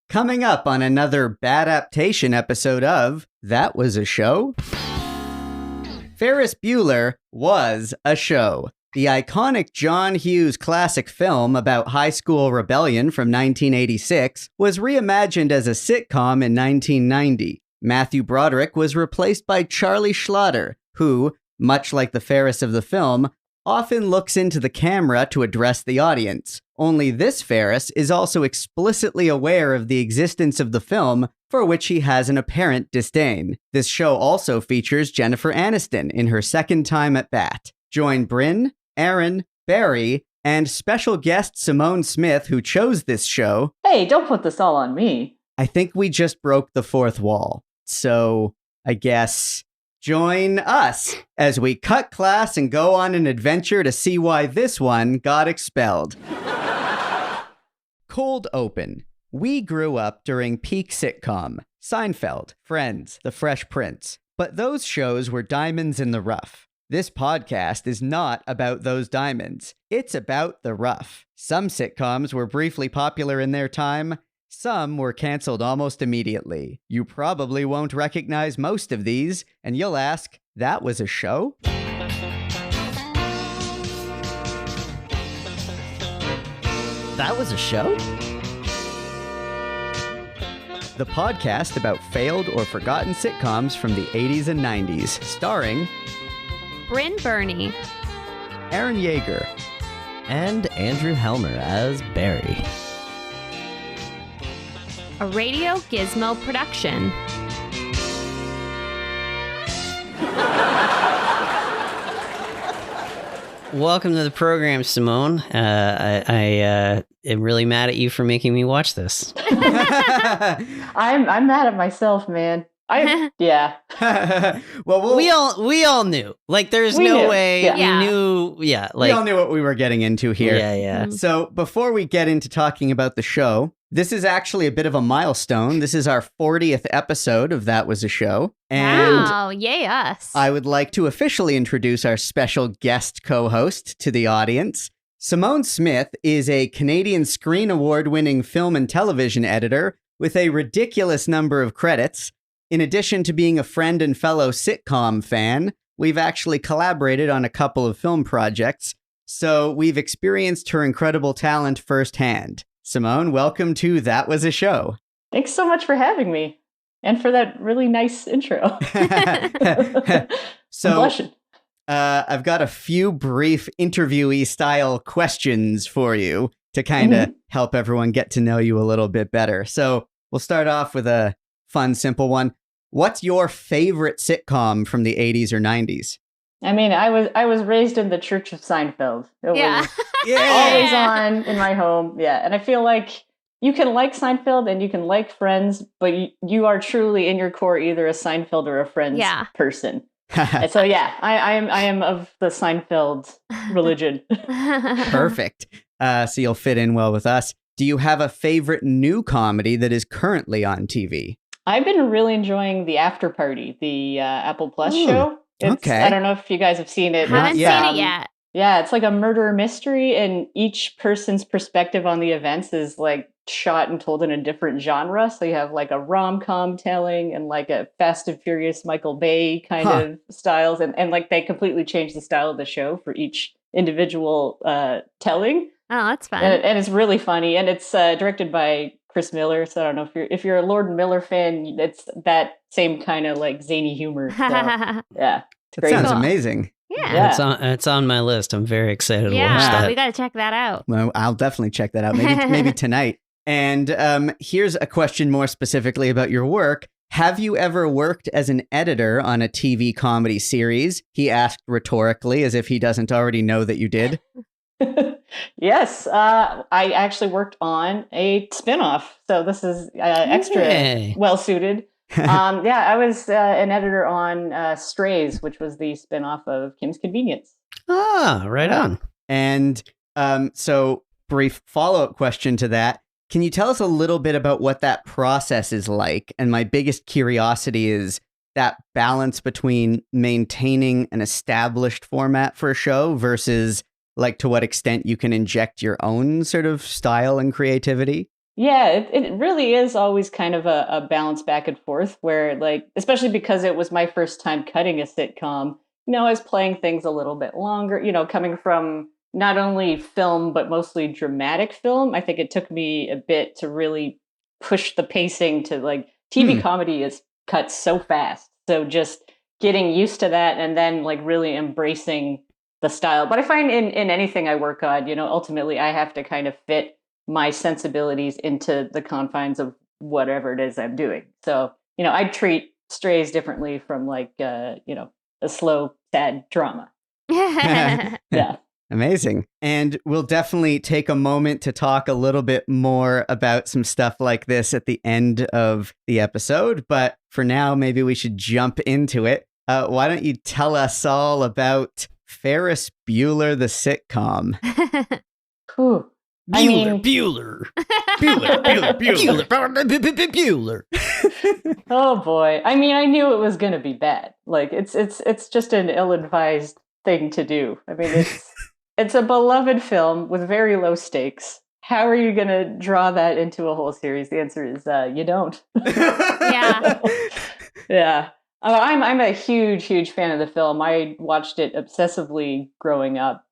Coming up on another BADaptation episode of That Was a Show? Ferris Bueller Was a Show. The iconic John Hughes classic film about high school rebellion from 1986 was reimagined as a sitcom in 1990. Matthew Broderick was replaced by Charlie Schlatter, who, much like the Ferris of the film, often looks into the camera to address the audience. Only this Ferris is also explicitly aware of the existence of the film, for which he has an apparent disdain. This show also features Jennifer Aniston in her second time at bat. Join Brynn, Aaron, Barry, and special guest Simone Smith, who chose this show. Hey, don't put this all on me. I think we just broke the fourth wall. So, I guess, join us as we cut class and go on an adventure to see why this one got expelled. Cold open. We grew up during peak sitcom. Seinfeld, Friends, The Fresh Prince. But those shows were diamonds in the rough. This podcast is not about those diamonds. It's about the rough. Some sitcoms were briefly popular in their time. Some were canceled almost immediately. You probably won't recognize most of these, and you'll ask, that was a show? That was a show? The podcast about failed or forgotten sitcoms from the 80s and 90s, starring Brynn Byrne, Aaron Yeger, And Andrew Helmer as Barry. a Radio Gizmo production. Welcome to the program, Simone. I am really mad at you for making me watch this. I'm mad at myself, man. Yeah. Well, We all knew. Like, there's We no knew. way Yeah. we knew. Yeah, we all like knew what we were getting into here. yeah. So before we get into talking about the show, this is actually a bit of a milestone. This is our 40th episode of That Was a Show. And Wow, yay us. I would like to officially introduce our special guest co-host to the audience. Simone Smith is a Canadian Screen Award-winning film and television editor with a ridiculous number of credits. In addition to being a friend and fellow sitcom fan, we've actually collaborated on a couple of film projects, so we've experienced her incredible talent firsthand. Simone, welcome to That Was a Show. Thanks so much for having me. And for that really nice intro. I'm So, blushing. I've got a few brief interviewee style questions for you to kind of help everyone get to know you a little bit better. So we'll start off with a fun, simple one. What's your favorite sitcom from the 80s or 90s? I mean, I was raised in the Church of Seinfeld. It Yeah. was always on in my home. Yeah. And I feel like you can like Seinfeld and you can like Friends, but you are truly in your core either a Seinfeld or a Friends person. And so yeah, I am of the Seinfeld religion. Perfect. So you'll fit in well with us. Do you have a favorite new comedy that is currently on TV? I've been really enjoying The After Party, the Apple Plus show. Okay. I don't know if you guys have seen it. Haven't seen yet. it yet. Yeah, it's like a murder mystery, and each person's perspective on the events is like shot and told in a different genre. So you have like a rom-com telling and like a Fast and Furious Michael Bay kind of styles. And like they completely changed the style of the show for each individual telling. Oh, that's fun. And it's really funny. And it's directed by Chris Miller. So I don't know if you're a Lord Miller fan, it's that same kind of like zany humor. So, yeah. That Great. sounds Cool. amazing. Yeah. It's on my list. I'm very excited to watch Yeah, that. we got to check that out. Well, I'll definitely check that out. Maybe tonight. And here's a question more specifically about your work. Have you ever worked as an editor on a TV comedy series? He asked rhetorically, as if he doesn't already know that you did. Yes, I actually worked on a spinoff, so this is extra Yay. well suited. Yeah, I was an editor on Strays, which was the spinoff of Kim's Convenience. Ah, right on. And so, brief follow-up question to that. Can you tell us a little bit about what that process is like? And my biggest curiosity is that balance between maintaining an established format for a show versus like to what extent you can inject your own sort of style and creativity. Yeah, it really is always kind of a balance back and forth where, like, especially because it was my first time cutting a sitcom, I was playing things a little bit longer, coming from not only film, but mostly dramatic film. I think it took me a bit to really push the pacing to, like, TV comedy is cut so fast. So just getting used to that and then, like, really embracing the style. But I find in anything I work on, ultimately I have to kind of fit my sensibilities into the confines of whatever it is I'm doing. So, I treat Strays differently from, like, a slow, sad drama. Yeah. Amazing. And we'll definitely take a moment to talk a little bit more about some stuff like this at the end of the episode. But for now, maybe we should jump into it. Why don't you tell us all about Ferris Bueller, the sitcom? Whew. Bueller. Oh boy. I mean, I knew it was going to be bad. Like, it's just an ill-advised thing to do. I mean, it's a beloved film with very low stakes. How are you going to draw that into a whole series? The answer is you don't. Yeah. Yeah. I'm a huge fan of the film. I watched it obsessively growing up,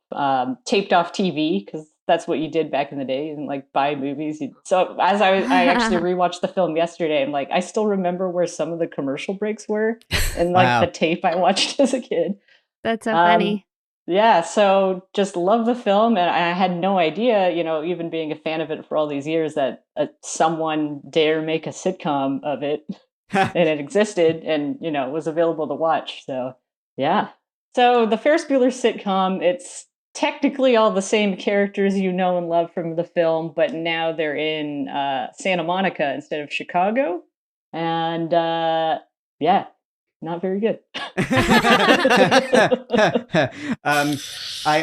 taped off TV because that's what you did back in the day, and, like, buy movies. So as I actually rewatched the film yesterday, and, like, I still remember where some of the commercial breaks were and, like, the tape I watched as a kid. That's so funny. Yeah, so just love the film, and I had no idea, even being a fan of it for all these years, that someone dare make a sitcom of it, and it existed, and was available to watch. So yeah, so the Ferris Bueller sitcom, it's technically all the same characters you know and love from the film, but now they're in Santa Monica instead of Chicago, and yeah, not very good.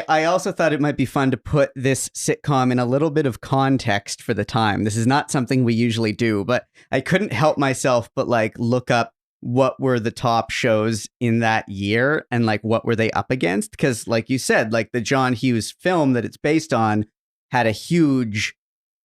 I also thought it might be fun to put this sitcom in a little bit of context for the time. This is not something we usually do, but I couldn't help myself but, like, look up what were the top shows in that year and, like, what were they up against? Because, like you said, like, the John Hughes film that it's based on had a huge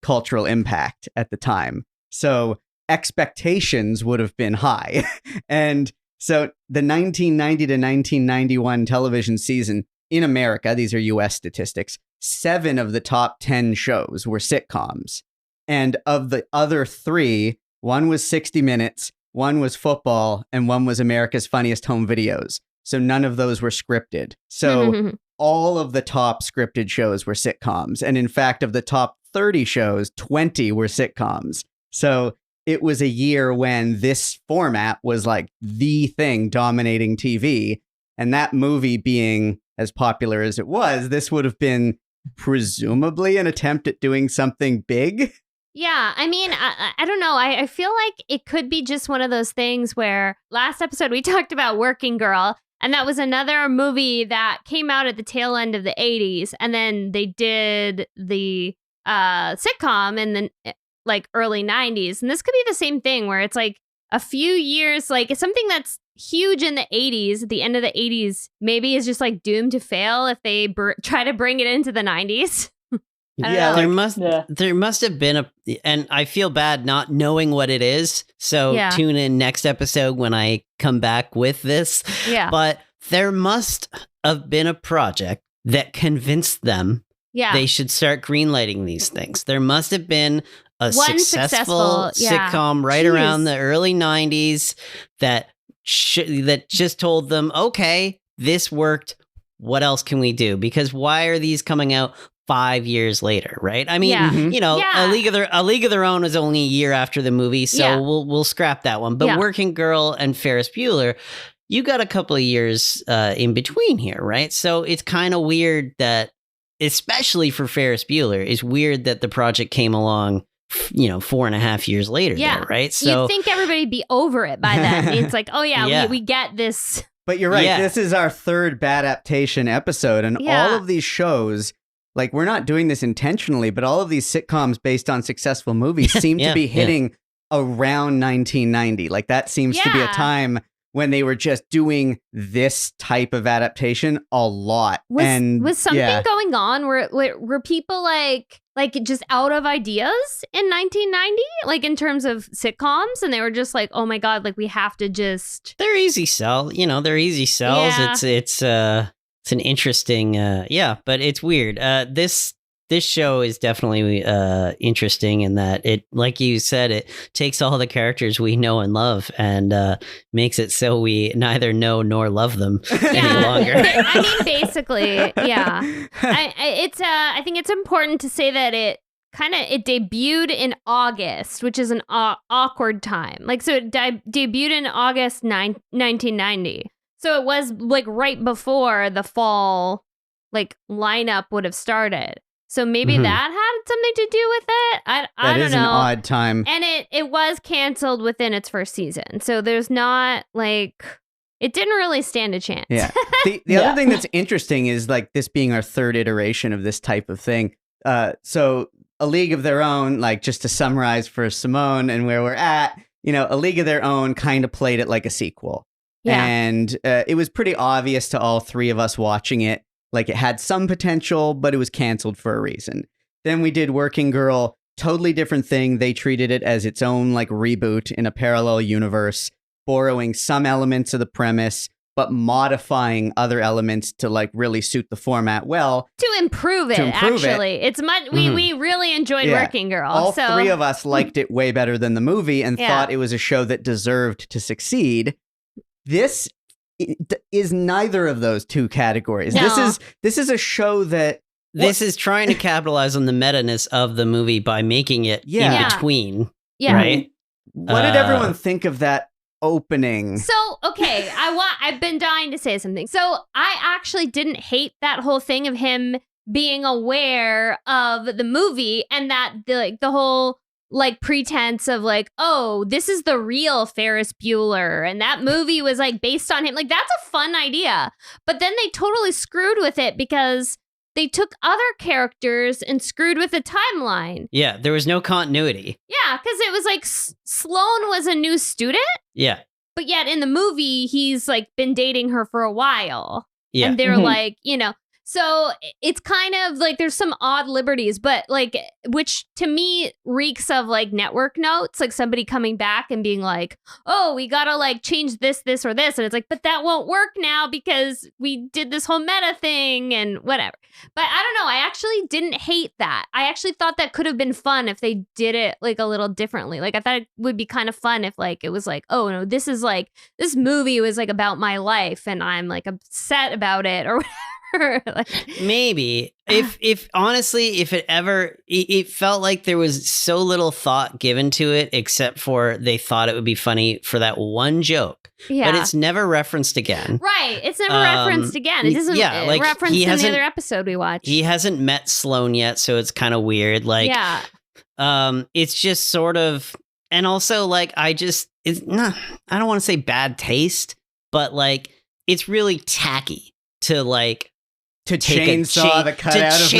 cultural impact at the time. So expectations would have been high. And so the 1990 to 1991 television season in America, these are US statistics, 7 of the top 10 shows were sitcoms. And of the other 3, one was 60 Minutes, one was football, and one was America's Funniest Home Videos. So none of those were scripted. So all of the top scripted shows were sitcoms. And in fact, of the top 30 shows, 20 were sitcoms. So it was a year when this format was, like, the thing dominating TV. And that movie being as popular as it was, this would have been presumably an attempt at doing something big. Yeah, I mean, I don't know. I feel like it could be just one of those things where last episode we talked about Working Girl, and that was another movie that came out at the tail end of the 80s, and then they did the sitcom in the, like, early 90s. And this could be the same thing where it's, like, a few years, like, it's something that's huge in the 80s, at the end of the 80s, maybe is just, like, doomed to fail if they try to bring it into the 90s. Yeah, there must have been and I feel bad not knowing what it is. So tune in next episode when I come back with this. Yeah. But there must have been a project that convinced them they should start greenlighting these things. There must have been a successful sitcom right around the early 90s that just told them, okay, this worked. What else can we do? Because why are these coming out 5 years later, right? I mean, A League of Their Own was only a year after the movie, so we'll scrap that one. But Working Girl and Ferris Bueller, you got a couple of years in between here, right? So it's kind of weird that, especially for Ferris Bueller, it's weird that the project came along, 4.5 years later. Yeah, there, right? So you'd think everybody'd be over it by then. It's like, oh yeah. We get this. But you're right. This is our 3rd BADaptation episode, and all of these shows, like, we're not doing this intentionally, but all of these sitcoms based on successful movies seem to be hitting around 1990. Like, that seems to be a time when they were just doing this type of adaptation a lot. Was something going on? Were people like like just out of ideas in 1990, like in terms of sitcoms, and they were just like, oh my god, like we have to just. They're easy sell, they're easy sells. Yeah. It's an interesting, but it's weird. This show is definitely interesting in that it, like you said, it takes all the characters we know and love and makes it so we neither know nor love them any longer. I mean, basically, yeah. I think it's important to say that it debuted in August, which is an awkward time. Like, so it debuted in August 1990. So it was like right before the fall, like lineup would have started. So maybe that had something to do with it. I don't know. That is an odd time. And it was canceled within its first season. So there's not like, it didn't really stand a chance. Yeah. The other thing that's interesting is like this being our third iteration of this type of thing. So A League of Their Own, like just to summarize for Simone and where we're at, A League of Their Own kind of played it like a sequel. Yeah. And it was pretty obvious to all three of us watching it. Like it had some potential, but it was canceled for a reason. Then we did Working Girl, totally different thing. They treated it as its own like reboot in a parallel universe, borrowing some elements of the premise, but modifying other elements to like really suit the format well. To improve it, actually. It's much. We really enjoyed Working Girl. All three of us liked it way better than the movie and thought it was a show that deserved to succeed. This is neither of those two categories. No. This is a show that this is trying to capitalize on the meta-ness of the movie by making it in between. Yeah. Right? What did everyone think of that opening? So, okay, I've been dying to say something. So I actually didn't hate that whole thing of him being aware of the movie and that the whole like pretense of like, oh, this is the real Ferris Bueller and that movie was like based on him. Like that's a fun idea. But then they totally screwed with it because they took other characters and screwed with the timeline. Yeah, there was no continuity. Yeah, because it was like Sloane was a new student. Yeah. But yet in the movie, he's like been dating her for a while. Yeah. And they're like, so it's kind of like there's some odd liberties, but like, which to me reeks of like network notes, like somebody coming back and being like, oh, we gotta like change this, or this. And it's like, but that won't work now because we did this whole meta thing and whatever. But I don't know. I actually didn't hate that. I actually thought that could have been fun if they did it like a little differently. Like I thought it would be kind of fun if like it was like, oh no, this movie was like about my life and I'm like upset about it or whatever. Like, maybe if honestly, if it felt like there was so little thought given to it, except for they thought it would be funny for that one joke. Yeah. But it's never referenced again. Right. It's never referenced again. It isn't referenced in the other episode we watched. He hasn't met Sloane yet, so it's kind of weird. Like, it's just sort of, and also like, I don't want to say bad taste, but like, it's really tacky to like, to chainsaw the cutout of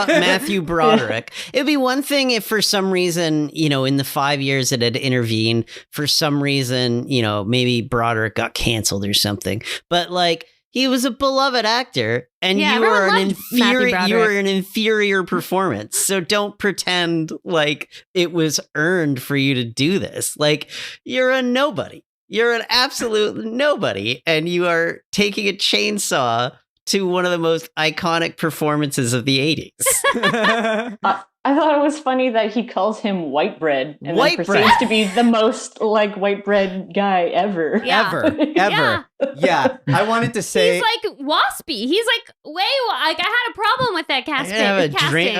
Matthew Broderick. It'd be one thing if for some reason, in the 5 years it had intervened, for some reason, maybe Broderick got canceled or something. But like, he was a beloved actor and you were an inferior performance. So don't pretend like it was earned for you to do this. Like, you're a nobody. You're an absolute nobody. And you are taking a chainsaw to one of the most iconic performances of the 80s. I thought it was funny that he calls him white bread and then proceeds to be the most like white bread guy ever. Yeah. Ever. Yeah. I wanted to say he's like waspy. He's like I had a problem with that casting. I'm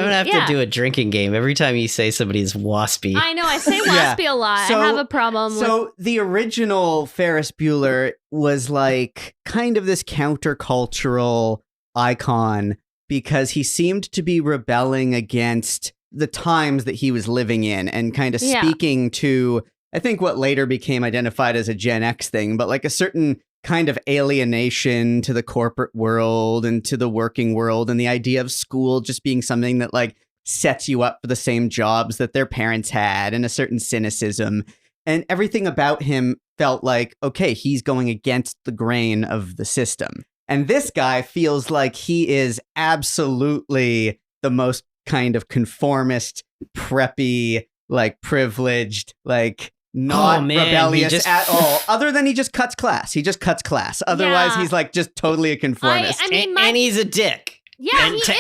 gonna have to do a drinking game every time you say somebody is waspy. I know, I say waspy a lot. I have a problem with the original Ferris Bueller was like kind of this countercultural icon because he seemed to be rebelling against the times that he was living in and kind of speaking to, I think, what later became identified as a Gen X thing, but like a certain kind of alienation to the corporate world and to the working world and the idea of school just being something that like sets you up for the same jobs that their parents had and a certain cynicism. And everything about him felt like, okay, he's going against the grain of the system. And this guy feels like he is absolutely the most kind of conformist, preppy, like privileged, like not rebellious at all. Other than he just cuts class. He just cuts class. Otherwise, he's like just totally a conformist. And he's a dick. Yeah, he is. To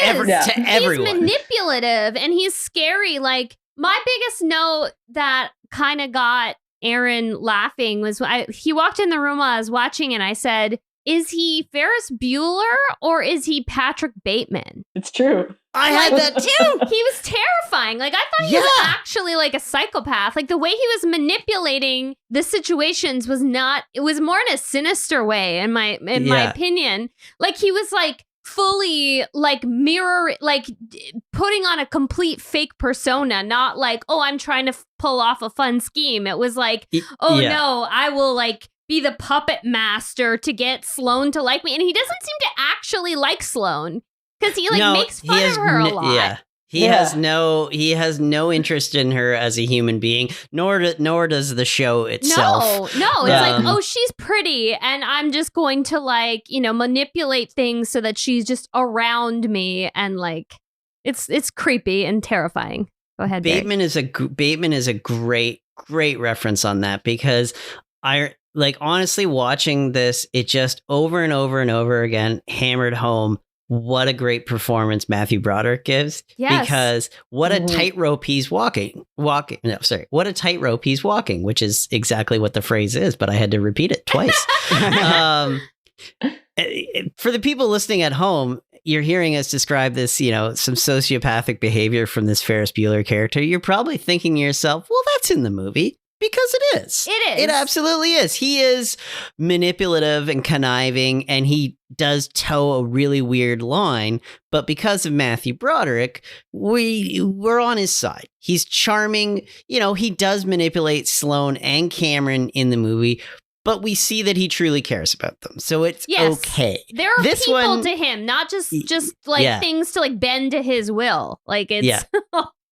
everyone. He's manipulative and he's scary. Like, my biggest note that kind of got Aaron laughing was he walked in the room while I was watching and I said, is he Ferris Bueller or is he Patrick Bateman? It's true. I had that too. He was terrifying. Like, I thought he was actually like a psychopath. Like, the way he was manipulating the situations was not, it was more in a sinister way, in my opinion. Like, he was like fully like putting on a complete fake persona, not like, oh, I'm trying to pull off a fun scheme. It was like, no, I will like be the puppet master to get Sloane to like me. And he doesn't seem to actually like Sloane because he makes fun of her a lot. Yeah. He has no interest in her as a human being, nor does the show itself. No, it's like, oh, she's pretty, and I'm just going to like, manipulate things so that she's just around me, and like, it's creepy and terrifying. Go ahead, Bateman is a great reference on that, because I like honestly watching this, it just over and over and over again hammered home what a great performance Matthew Broderick gives. Yes. Because what a tightrope he's walking. What a tightrope he's walking, which is exactly what the phrase is, but I had to repeat it twice. For the people listening at home, you're hearing us describe this, some sociopathic behavior from this Ferris Bueller character. You're probably thinking to yourself, well, that's in the movie. Because it is. It is. It absolutely is. He is manipulative and conniving, and he does toe a really weird line. But because of Matthew Broderick, we're on his side. He's charming. He does manipulate Sloane and Cameron in the movie, but we see that he truly cares about them. So it's okay. There are people to him, not just like things to like bend to his will. Like it's... Yeah.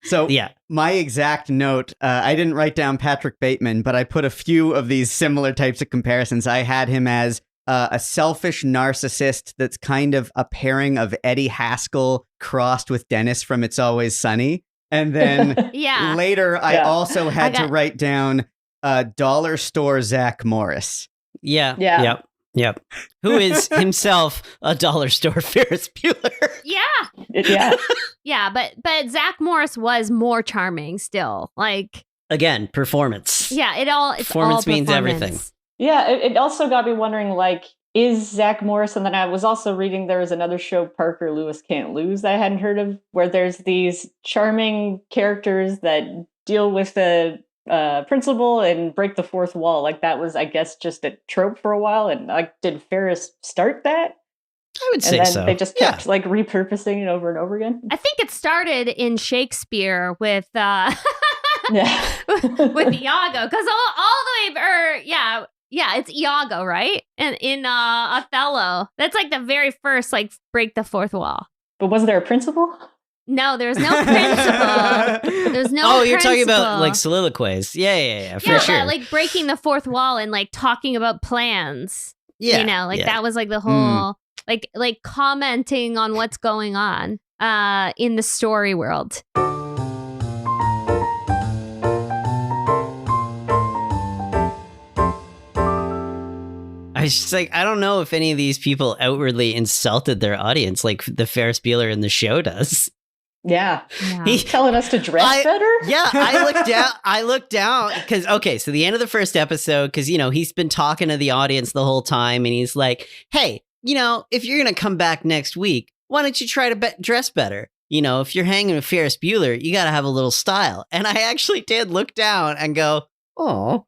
So my exact note, I didn't write down Patrick Bateman, but I put a few of these similar types of comparisons. I had him as a selfish narcissist that's kind of a pairing of Eddie Haskell crossed with Dennis from It's Always Sunny. And then later I also had to write down dollar store Zach Morris. Yep. Who is himself a dollar store Ferris Bueller. Yeah, but Zach Morris was more charming still. Like, again, performance. Yeah, performance means everything. Yeah, it also got me wondering, like, is Zach Morris, and then I was also reading there was another show, Parker Lewis Can't Lose, that I hadn't heard of, where there's these charming characters that deal with the principal and break the fourth wall. Like, that was, I guess, just a trope for a while. And like, did Ferris start that? I would say so. They just kept like repurposing it over and over again. I think it started in Shakespeare with with Iago, because all the way, it's Iago, right? And in Othello, that's like the very first like break the fourth wall. But wasn't there a principal? No, there's no principle. There's no. Oh, you're talking about like soliloquies. Yeah, for sure. Like breaking the fourth wall and like talking about plans. Yeah, that was like the whole like commenting on what's going on in the story world. I was just like, I don't know if any of these people outwardly insulted their audience like the Ferris Bueller in the show does. Yeah. He's telling us to dress better? Yeah, I looked down because, so the end of the first episode, because, he's been talking to the audience the whole time, and he's like, hey, if you're going to come back next week, why don't you try to dress better? If you're hanging with Ferris Bueller, you got to have a little style. And I actually did look down and go, oh.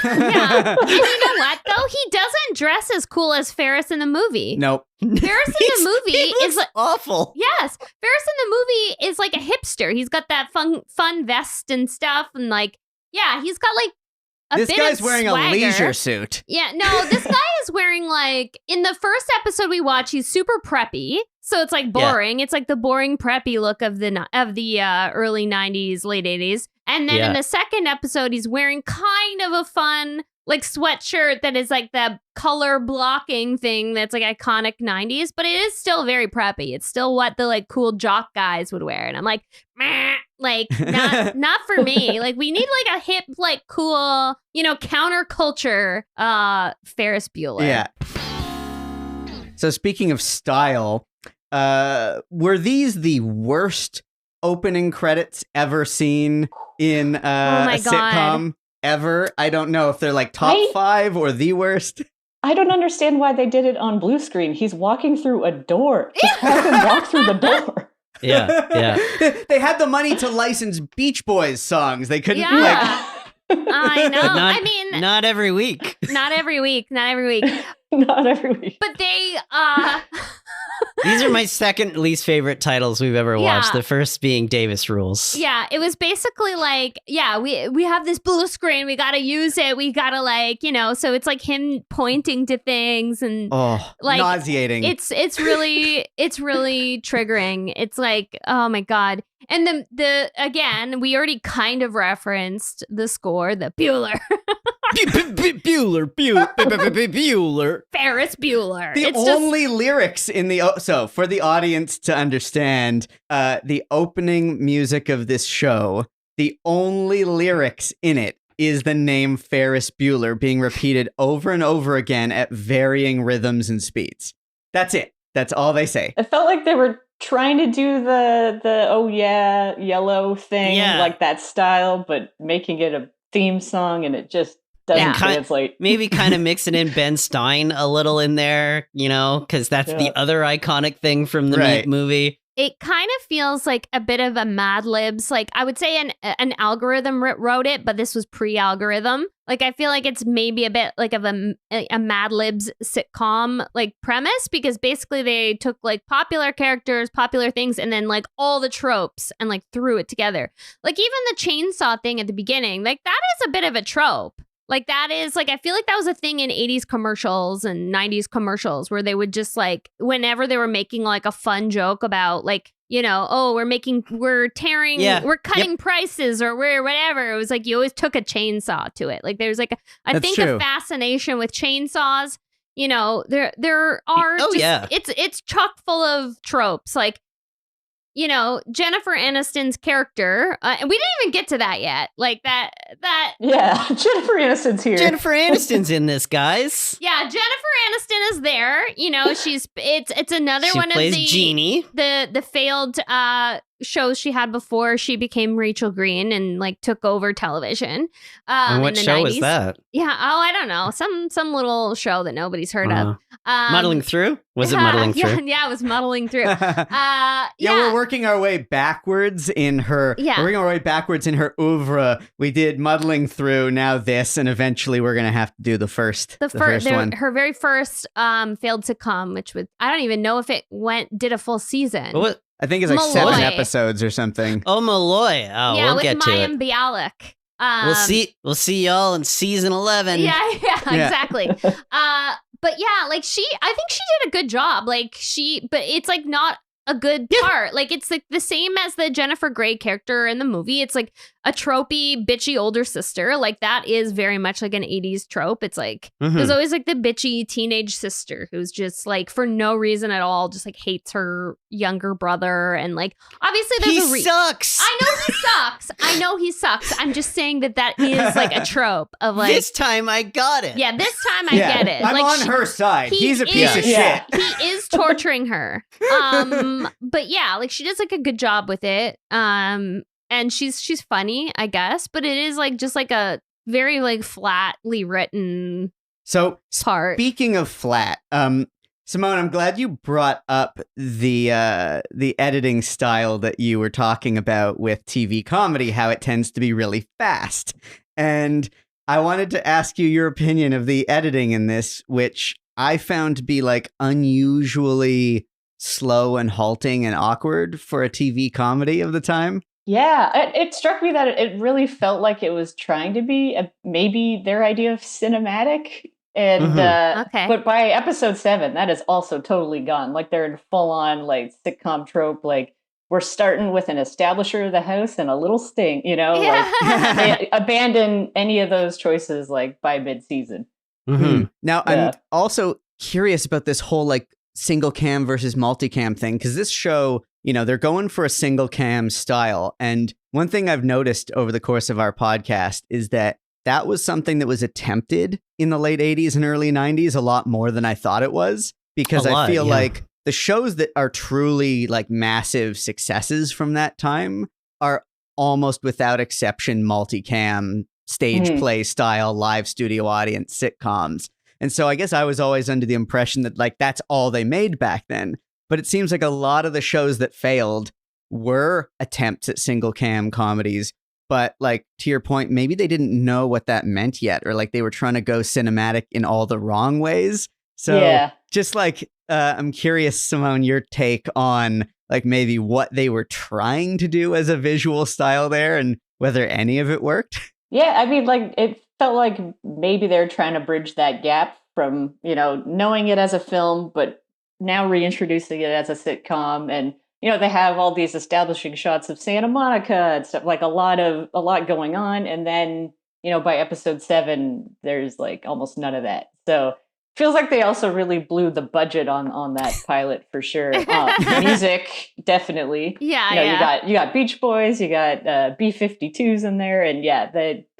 Yeah. And you know what, though? He doesn't dress as cool as Ferris in the movie. Nope. Ferris in the movie is like, awful. Yes. Ferris in the movie is like a hipster. He's got that fun vest and stuff. And like, he's got like a bit of swagger. This guy's wearing a leisure suit. Yeah, no, this guy is wearing like, in the first episode we watch, he's super preppy. So it's like boring. Yeah. It's like the boring preppy look of the early 90s, late 80s. And then in the second episode, he's wearing kind of a fun, like sweatshirt that is like the color blocking thing that's like iconic 90s, but it is still very preppy. It's still what the like cool jock guys would wear. And I'm like, meh, like not for me. Like we need like a hip, like cool, counterculture Ferris Bueller. Yeah. So speaking of style, were these the worst opening credits ever seen in a sitcom ever? I don't know if they're like top 5 or the worst. I don't understand why they did it on blue screen. He's walking through a door. Just have him walk through the door. Yeah. They had the money to license Beach Boys songs. They couldn't I know. Not every week. Not every week. Not every week. But they These are my second least favorite titles we've ever watched. The first being Davis Rules. Yeah, it was basically like, we have this blue screen, we gotta use it, we gotta so it's like him pointing to things and like nauseating. It's really triggering. It's like, oh my God. And the again, we already kind of referenced the score, the Bueller. Bueller. Ferris Bueller. The only lyrics in the so for the audience to understand, the opening music of this show, the only lyrics in it is the name Ferris Bueller being repeated over and over again at varying rhythms and speeds. That's it. That's all they say. It felt like they were trying to do the oh yeah yellow thing, like that style, but making it a theme song, and it just doesn't translate. Maybe kind of mixing in Ben Stein a little in there, because that's the other iconic thing from the movie. It kind of feels like a bit of a Mad Libs. Like I would say an algorithm wrote it, but this was pre-algorithm. Like I feel like it's maybe a bit like of a Mad Libs sitcom like premise, because basically they took like popular characters, popular things, and then like all the tropes and like threw it together. Like even the chainsaw thing at the beginning, like that is a bit of a trope. Like that is like, I feel like that was a thing in 80s commercials and 90s commercials where they would just like, whenever they were making like a fun joke about like, we're cutting prices or we're whatever. It was like, you always took a chainsaw to it. Like there's like, I think a fascination with chainsaws, there are, it's chock full of tropes. Like, Jennifer Aniston's character, and we didn't even get to that yet. Like that. Yeah, Jennifer Aniston's here. Jennifer Aniston's in this, guys. Yeah, Jennifer Aniston is there. It's another one of the Jeannie. The failed shows she had before she became Rachel Green and like took over television. And what in the show 90s. was that? Yeah. Oh, I don't know. Some little show that nobody's heard of. Muddling Through? Was it Muddling Through? Yeah, it was Muddling Through. We're working our way backwards in her. Yeah. We're working our way backwards in her oeuvre. We did Muddling Through, now this, and eventually we're gonna have to do the first one. Her very first failed sitcom, which I don't even know if it did a full season. What? I think it's like Malloy. 7 episodes or something. Oh, Malloy. Oh, yeah, we'll get to it. with Mayim Bialik. We'll see y'all in season 11. Yeah, exactly. But yeah, like I think she did a good job. Like but it's like not a good part. Like it's like the same as the Jennifer Grey character in the movie. It's like a tropey, bitchy older sister. Like that is very much like an 80s trope. It's like there's always like the bitchy teenage sister who's just like for no reason at all just like hates her younger brother, and like obviously there's he sucks. I know he sucks. I'm just saying that is like a trope of like this time I got it. Yeah, this time I get it. I'm like on her side. He's a piece of shit. He is torturing her. But yeah, like she does like a good job with it. And she's funny, I guess, but it is like just like a very like flatly written part. Speaking of flat, Simone, I'm glad you brought up the editing style that you were talking about with TV comedy, how it tends to be really fast. And I wanted to ask you your opinion of the editing in this, which I found to be like unusually slow and halting and awkward for a TV comedy of the time. Yeah, it struck me that it really felt like it was trying to be maybe their idea of cinematic. And but by episode 7, that is also totally gone. Like they're in full on like sitcom trope, like we're starting with an establisher of the house and a little sting, like they abandon any of those choices like by mid-season. Mm-hmm. Now, I'm also curious about this whole like single cam versus multicam thing, because this show, they're going for a single cam style. And one thing I've noticed over the course of our podcast is that was something that was attempted in the late 80s and early 90s a lot more than I thought it was, because I feel like the shows that are truly like massive successes from that time are almost without exception multicam, stage play style, live studio audience sitcoms. And so I guess I was always under the impression that like that's all they made back then. But it seems like a lot of the shows that failed were attempts at single cam comedies. But like, to your point, maybe they didn't know what that meant yet, or like they were trying to go cinematic in all the wrong ways. So just like, I'm curious, Simone, your take on like maybe what they were trying to do as a visual style there and whether any of it worked. Yeah, I mean, like it felt like maybe they're trying to bridge that gap from, knowing it as a film, but now reintroducing it as a sitcom. And, they have all these establishing shots of Santa Monica and stuff, like a lot going on. And then, by episode 7, there's like almost none of that. So feels like they also really blew the budget on that pilot for sure. Music, definitely. Yeah, you got Beach Boys, you got B-52s in there, and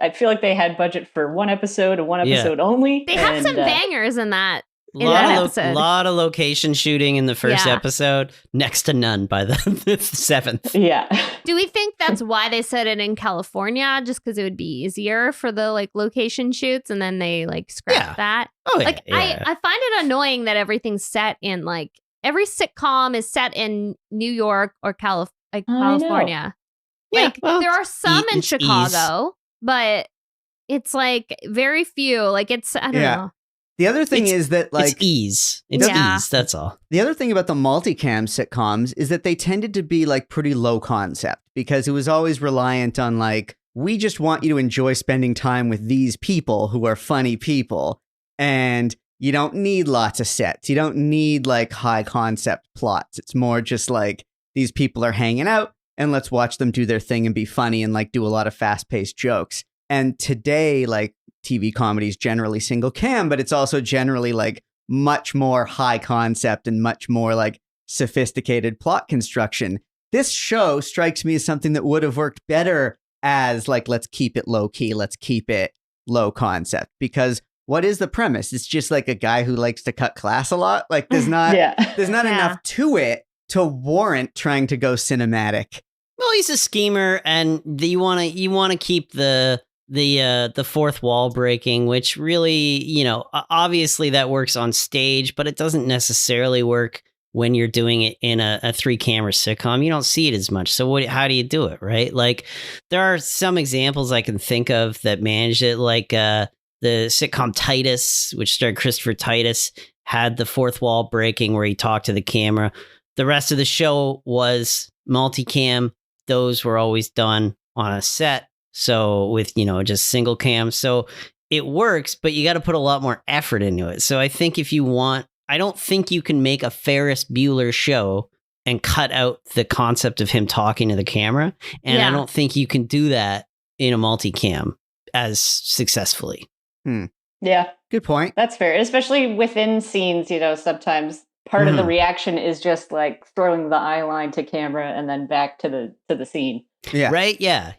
I feel like they had budget for one episode and one episode only. They have some bangers in that. A lot of location shooting in the first episode, next to none by the 7th. Yeah. Do we think that's why they set it in California? Just because it would be easier for the like location shoots, and then they like scrapped that? Oh, like I find it annoying that everything's set in like every sitcom is set in New York or California. Like there are some in Chicago, but it's like very few. Like it's I don't know. The other thing is that, like... It's ease. It's ease, that's all. The other thing about the multicam sitcoms is that they tended to be, like, pretty low concept, because it was always reliant on, like, we just want you to enjoy spending time with these people who are funny people, and you don't need lots of sets. You don't need, like, high concept plots. It's more just, like, these people are hanging out, and let's watch them do their thing and be funny and, like, do a lot of fast-paced jokes. And today, like, TV comedy is generally single cam, but it's also generally like much more high concept and much more like sophisticated plot construction. This show strikes me as something that would have worked better as like, let's keep it low key, let's keep it low concept, because what is the premise? It's just like a guy who likes to cut class a lot. Like there's not enough to it to warrant trying to go cinematic. Well, he's a schemer, and you want to keep the fourth wall breaking, which really, obviously that works on stage, but it doesn't necessarily work when you're doing it in a 3-camera sitcom. You don't see it as much. So how do you do it, right? Like there are some examples I can think of that managed it, like the sitcom Titus, which starred Christopher Titus, had the fourth wall breaking where he talked to the camera. The rest of the show was multicam. Those were always done on a set. So with, just single cam. So it works, but you got to put a lot more effort into it. So I think I don't think you can make a Ferris Bueller show and cut out the concept of him talking to the camera. And I don't think you can do that in a multicam as successfully. Yeah. Good point. That's fair. Especially within scenes, sometimes part of the reaction is just like throwing the eye line to camera and then back to the scene. Yeah. Right? Yeah.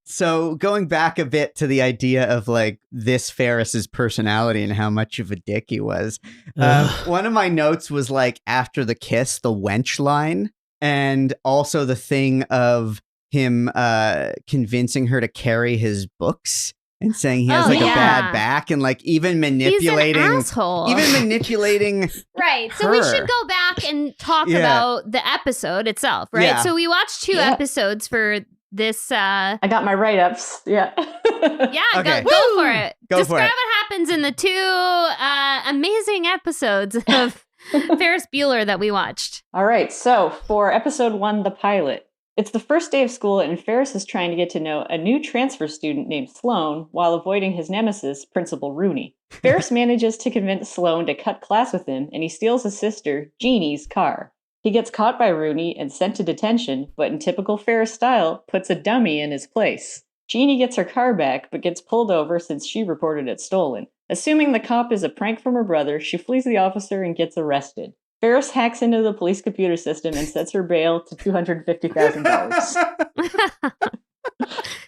So going back a bit to the idea of like this Ferris's personality and how much of a dick he was. One of my notes was like after the kiss, the wench line, and also the thing of him convincing her to carry his books and saying he has a bad back, and like even manipulating, he's an asshole. Right. So we should go back and talk about the episode itself, right? Yeah. So we watched 2 episodes for this. I got my write-ups. Yeah. Okay. Go for it. Describe what happens in the 2 amazing episodes of Ferris Bueller that we watched. All right. So for episode 1, the pilot. It's the first day of school, and Ferris is trying to get to know a new transfer student named Sloan while avoiding his nemesis, Principal Rooney. Ferris manages to convince Sloan to cut class with him, and he steals his sister, Jeannie's, car. He gets caught by Rooney and sent to detention, but in typical Ferris style, puts a dummy in his place. Jeannie gets her car back, but gets pulled over since she reported it stolen. Assuming the cop is a prank from her brother, she flees the officer and gets arrested. Ferris hacks into the police computer system and sets her bail to $250,000.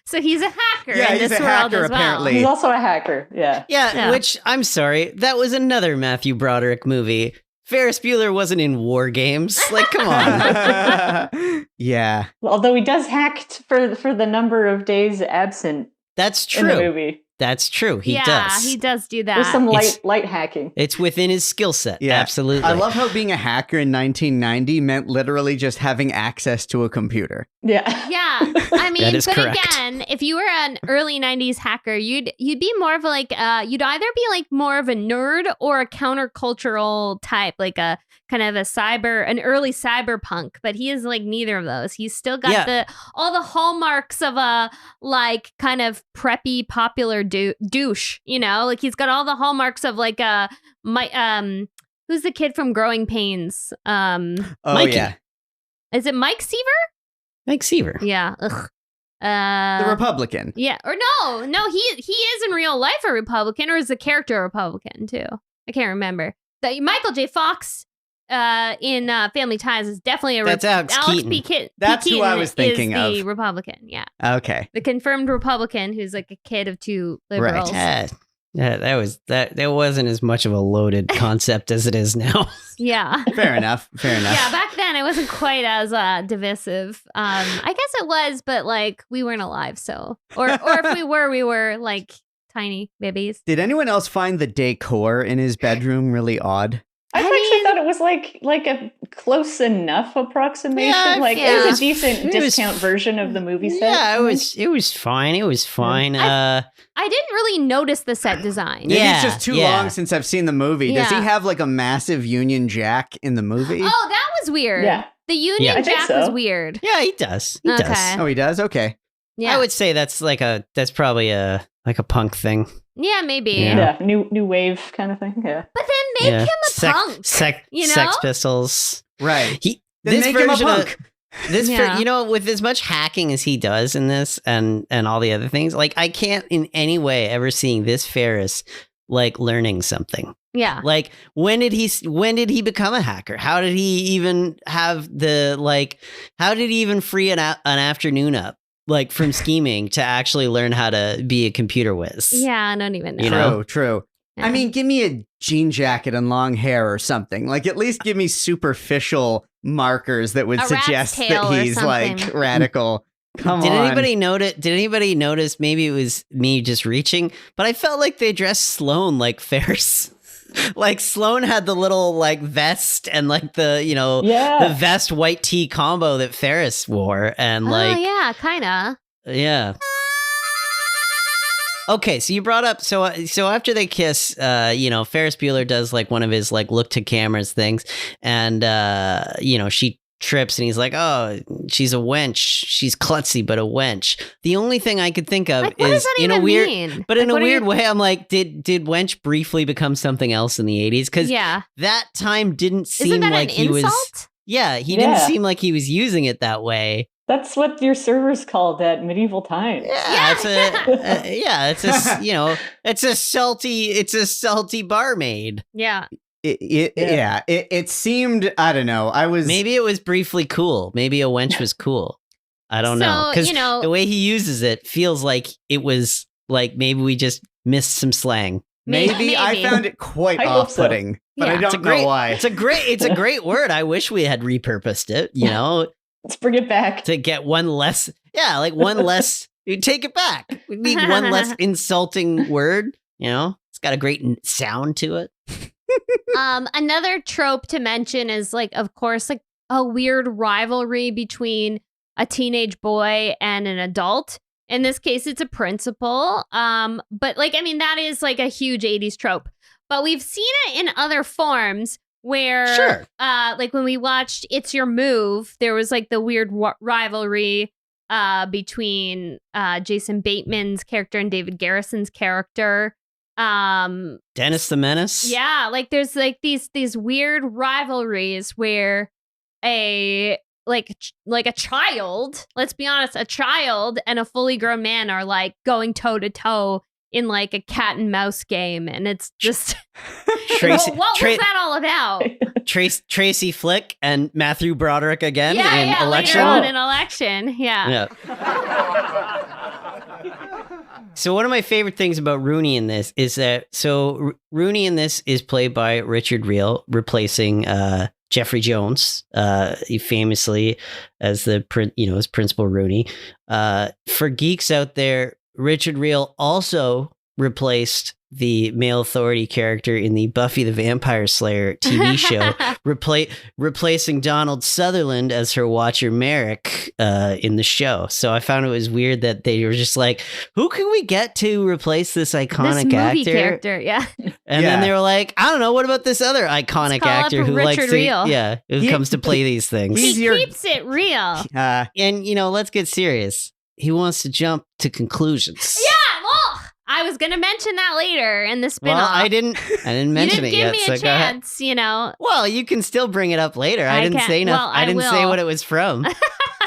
So he's a hacker Yeah, in he's this a world hacker, as well. apparently. He's also a hacker, yeah. Yeah, which, I'm sorry, that was another Matthew Broderick movie. Ferris Bueller wasn't in War Games. Like, come on. Yeah. Although he does hack for the number of days absent That's in the true. movie. That's true. He does. Yeah, he does do that. There's some light hacking. It's within his skill set. Yeah. Absolutely. I love how being a hacker in 1990 meant literally just having access to a computer. Yeah. Yeah, I mean, That is but correct. again, if you were an early '90s hacker, you'd be more of like you'd either be like more of a nerd or a countercultural type, like a kind of an early cyberpunk. But he is like neither of those. He's still got all the hallmarks of a like kind of preppy popular douche. You know, like he's got all the hallmarks of like who's the kid from Growing Pains? Mikey. Yeah. Is it Mike Seaver? Mike Seaver. Yeah. Ugh. The Republican. Yeah, or no, he is in real life a Republican, or is the character a Republican too? I can't remember. Michael J. Fox in Family Ties is definitely a That's Alex Keaton. That's who I was thinking is the of. Republican, yeah. Okay. The confirmed Republican who's like a kid of two liberals. Yeah, that wasn't as much of a loaded concept as it is now. Yeah. Fair enough. Yeah, back then it wasn't quite as divisive. I guess it was, but like we weren't alive, so or if we were like tiny babies. Did anyone else find the decor in his bedroom really odd? I actually thought it was like a close enough approximation. It was a decent discount version of the movie set. Yeah, it was fine. It was fine. I didn't really notice the set design. Maybe it's just too long since I've seen the movie. Does he Yeah. have like a massive Union Jack in the movie? Oh, that was weird. Yeah. The Union I think Jack so. was weird. Yeah, he does. He Okay. does. Oh, he does? Okay. Yeah. I would say that's probably a punk thing. Yeah, maybe. Yeah. Yeah, new wave kind of thing. Yeah. But then make him a punk. You know? Sex Pistols. Right. This Then make him a version of punk. Yeah. with as much hacking as he does in this and all the other things, like I can't in any way ever seeing this Ferris like learning something. Yeah. Like when did he become a hacker? How did he even have how did he even free an afternoon up like from scheming to actually learn how to be a computer whiz? Yeah, I don't even know. You know? True. Yeah. I mean, give me a jean jacket and long hair or something. Like, at least give me superficial markers that would A rat's suggest tail that or he's like something. radical. Come Did on. anybody notice? Maybe it was me just reaching, but I felt like they dressed Sloane like Ferris. Like Sloane had the little like vest and like the the vest white tee combo that Ferris wore, and like yeah, kind of. yeah. Okay, so you brought up so after they kiss, Ferris Bueller does like one of his like look to cameras things, and she trips and he's like, oh, she's a wench. She's klutzy, but a wench. The only thing I could think of Like, what is does that in a even weird, mean? but in Like, a what are weird you- way, I'm like, did wench briefly become something else in the 80s? Because Yeah. that time didn't seem Isn't that like an he insult? was. Yeah, he didn't seem like he was using it that way. That's what your servers called at medieval times. Yeah, it's a salty barmaid. Yeah. It seemed, I don't know. Maybe it was briefly cool. Maybe a wench was cool. I don't know. So, Because the way he uses it feels like it was like maybe we just missed some slang. Maybe I found it quite I hope so. off-putting, but I Yeah. don't know why. It's a great word. I wish we had repurposed it, Let's bring it back. to get one less. Yeah, like one less. You take it back. We need one less insulting word. It's got a great sound to it. Another trope to mention is like, of course, like a weird rivalry between a teenage boy and an adult. In this case, it's a principal. But like, I mean, that is like a huge 80s trope. But we've seen it in other forms where, Sure. like when we watched It's Your Move, there was like the weird rivalry between Jason Bateman's character and David Garrison's character. Dennis the Menace. Yeah, like there's like these weird rivalries where like a child, let's be honest, a child and a fully grown man are like going toe to toe in like a cat and mouse game, and it's just Tracy, what was that all about? Tracy Flick and Matthew Broderick again in Election. Later on in Election, yeah. So one of my favorite things about Rooney in this is that Rooney in this is played by Richard Reel, replacing Jeffrey Jones, he famously as as Principal Rooney. For geeks out there, Richard Reel also replaced the male authority character in the Buffy the Vampire Slayer TV show, replacing Donald Sutherland as her watcher Merrick in the show. So I found it was weird that they were just like, who can we get to replace this iconic movie actor? character, yeah. And then they were like, I don't know, what about this other iconic actor who likes to, Reel. who comes to play these things? He keeps it real. And let's get serious. He wants to jump to conclusions. Yeah, well, I was going to mention that later in the spinoff. Well, I didn't mention it yet. You didn't give me a chance, Well, you can still bring it up later. I didn't say nothing. Well, I didn't say what it was from.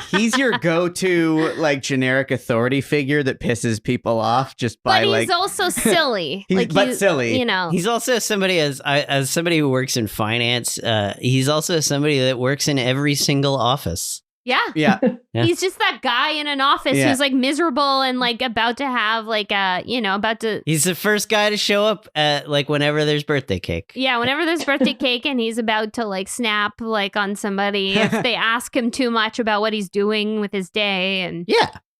He's your go-to like generic authority figure that pisses people off just by but he's also silly. He's silly. He's also somebody as somebody who works in finance. He's also somebody that works in every single office. Yeah. He's just that guy in an office who's like miserable and like about to have like He's the first guy to show up at like whenever there's birthday cake. Yeah, whenever there's birthday cake and he's about to like snap like on somebody if they ask him too much about what he's doing with his day and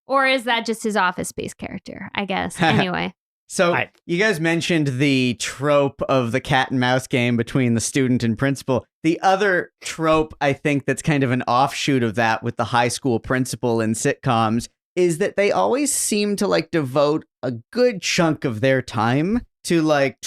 or is that just his office space character? I guess. Anyway. So you guys mentioned the trope of the cat and mouse game between the student and principal. The other trope, I think, that's kind of an offshoot of that with the high school principal in sitcoms is that they always seem to like devote a good chunk of their time to like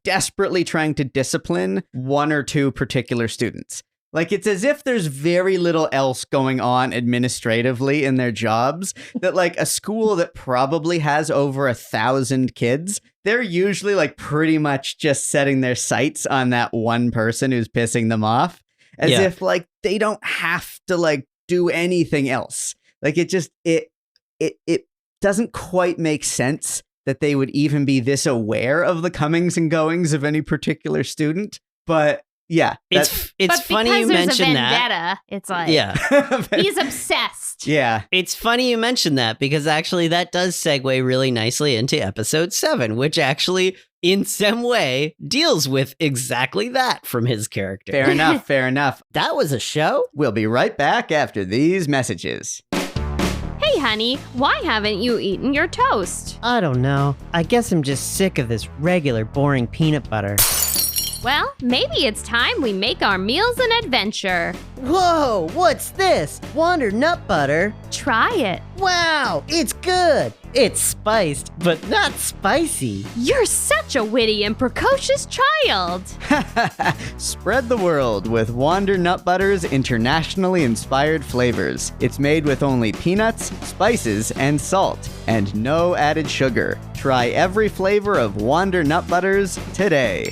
desperately trying to discipline one or two particular students. Like, it's as if there's very little else going on administratively in their jobs, that like a school that probably has over 1,000 kids, they're usually like pretty much just setting their sights on that one person who's pissing them off, as if like they don't have to like do anything else. Like it doesn't quite make sense that they would even be this aware of the comings and goings of any particular student. But yeah, it's funny you mention that. It's like he's obsessed. Yeah, it's funny you mention that because actually that does segue really nicely into episode 7, which actually in some way deals with exactly that from his character. Fair enough. Fair enough. That was a show. We'll be right back after these messages. Hey, honey, why haven't you eaten your toast? I don't know. I guess I'm just sick of this regular, boring peanut butter. Well, maybe it's time we make our meals an adventure. Whoa, what's this? Wonder nut butter? Try it. Wow, it's good. It's spiced, but not spicy. You're such a witty and precocious child. Spread the world with Wander Nut Butter's internationally inspired flavors. It's made with only peanuts, spices, and salt, and no added sugar. Try every flavor of Wander Nut Butters today.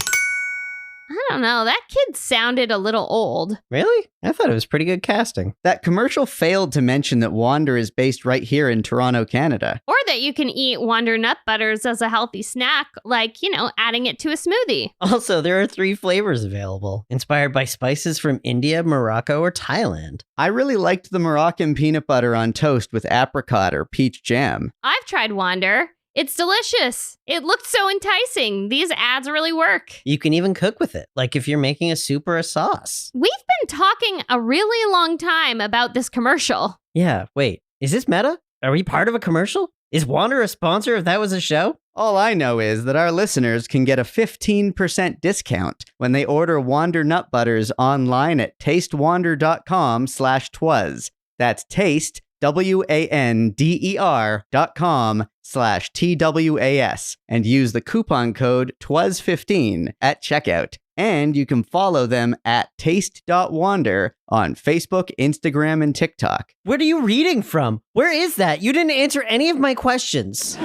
I don't know. That kid sounded a little old. Really? I thought it was pretty good casting. That commercial failed to mention that Wander is based right here in Toronto, Canada. Or that you can eat Wander Nut Butters as a healthy snack, like, adding it to a smoothie. Also, there are 3 flavors available, inspired by spices from India, Morocco, or Thailand. I really liked the Moroccan peanut butter on toast with apricot or peach jam. I've tried Wander. It's delicious. It looked so enticing. These ads really work. You can even cook with it, like if you're making a soup or a sauce. We've been talking a really long time about this commercial. Yeah, wait. Is this meta? Are we part of a commercial? Is Wander a sponsor if that was a show? All I know is that our listeners can get a 15% discount when they order Wander Nut Butters online at tastewander.com/twas. That's taste, WANDER.com/TWAS and use the coupon code TWAS15 at checkout. And you can follow them at taste.wander on Facebook, Instagram, and TikTok. What are you reading from? Where is that? You didn't answer any of my questions.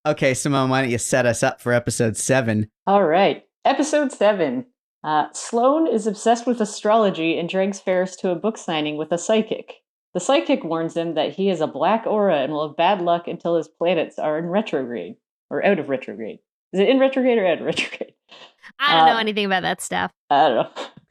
Okay, Simone, why don't you set us up for episode 7? All right. Episode 7. Sloane is obsessed with astrology and drags Ferris to a book signing with a psychic. The psychic warns him that he has a black aura and will have bad luck until his planets are in retrograde. Or out of retrograde. Is it in retrograde or out of retrograde? I don't know anything about that stuff. I don't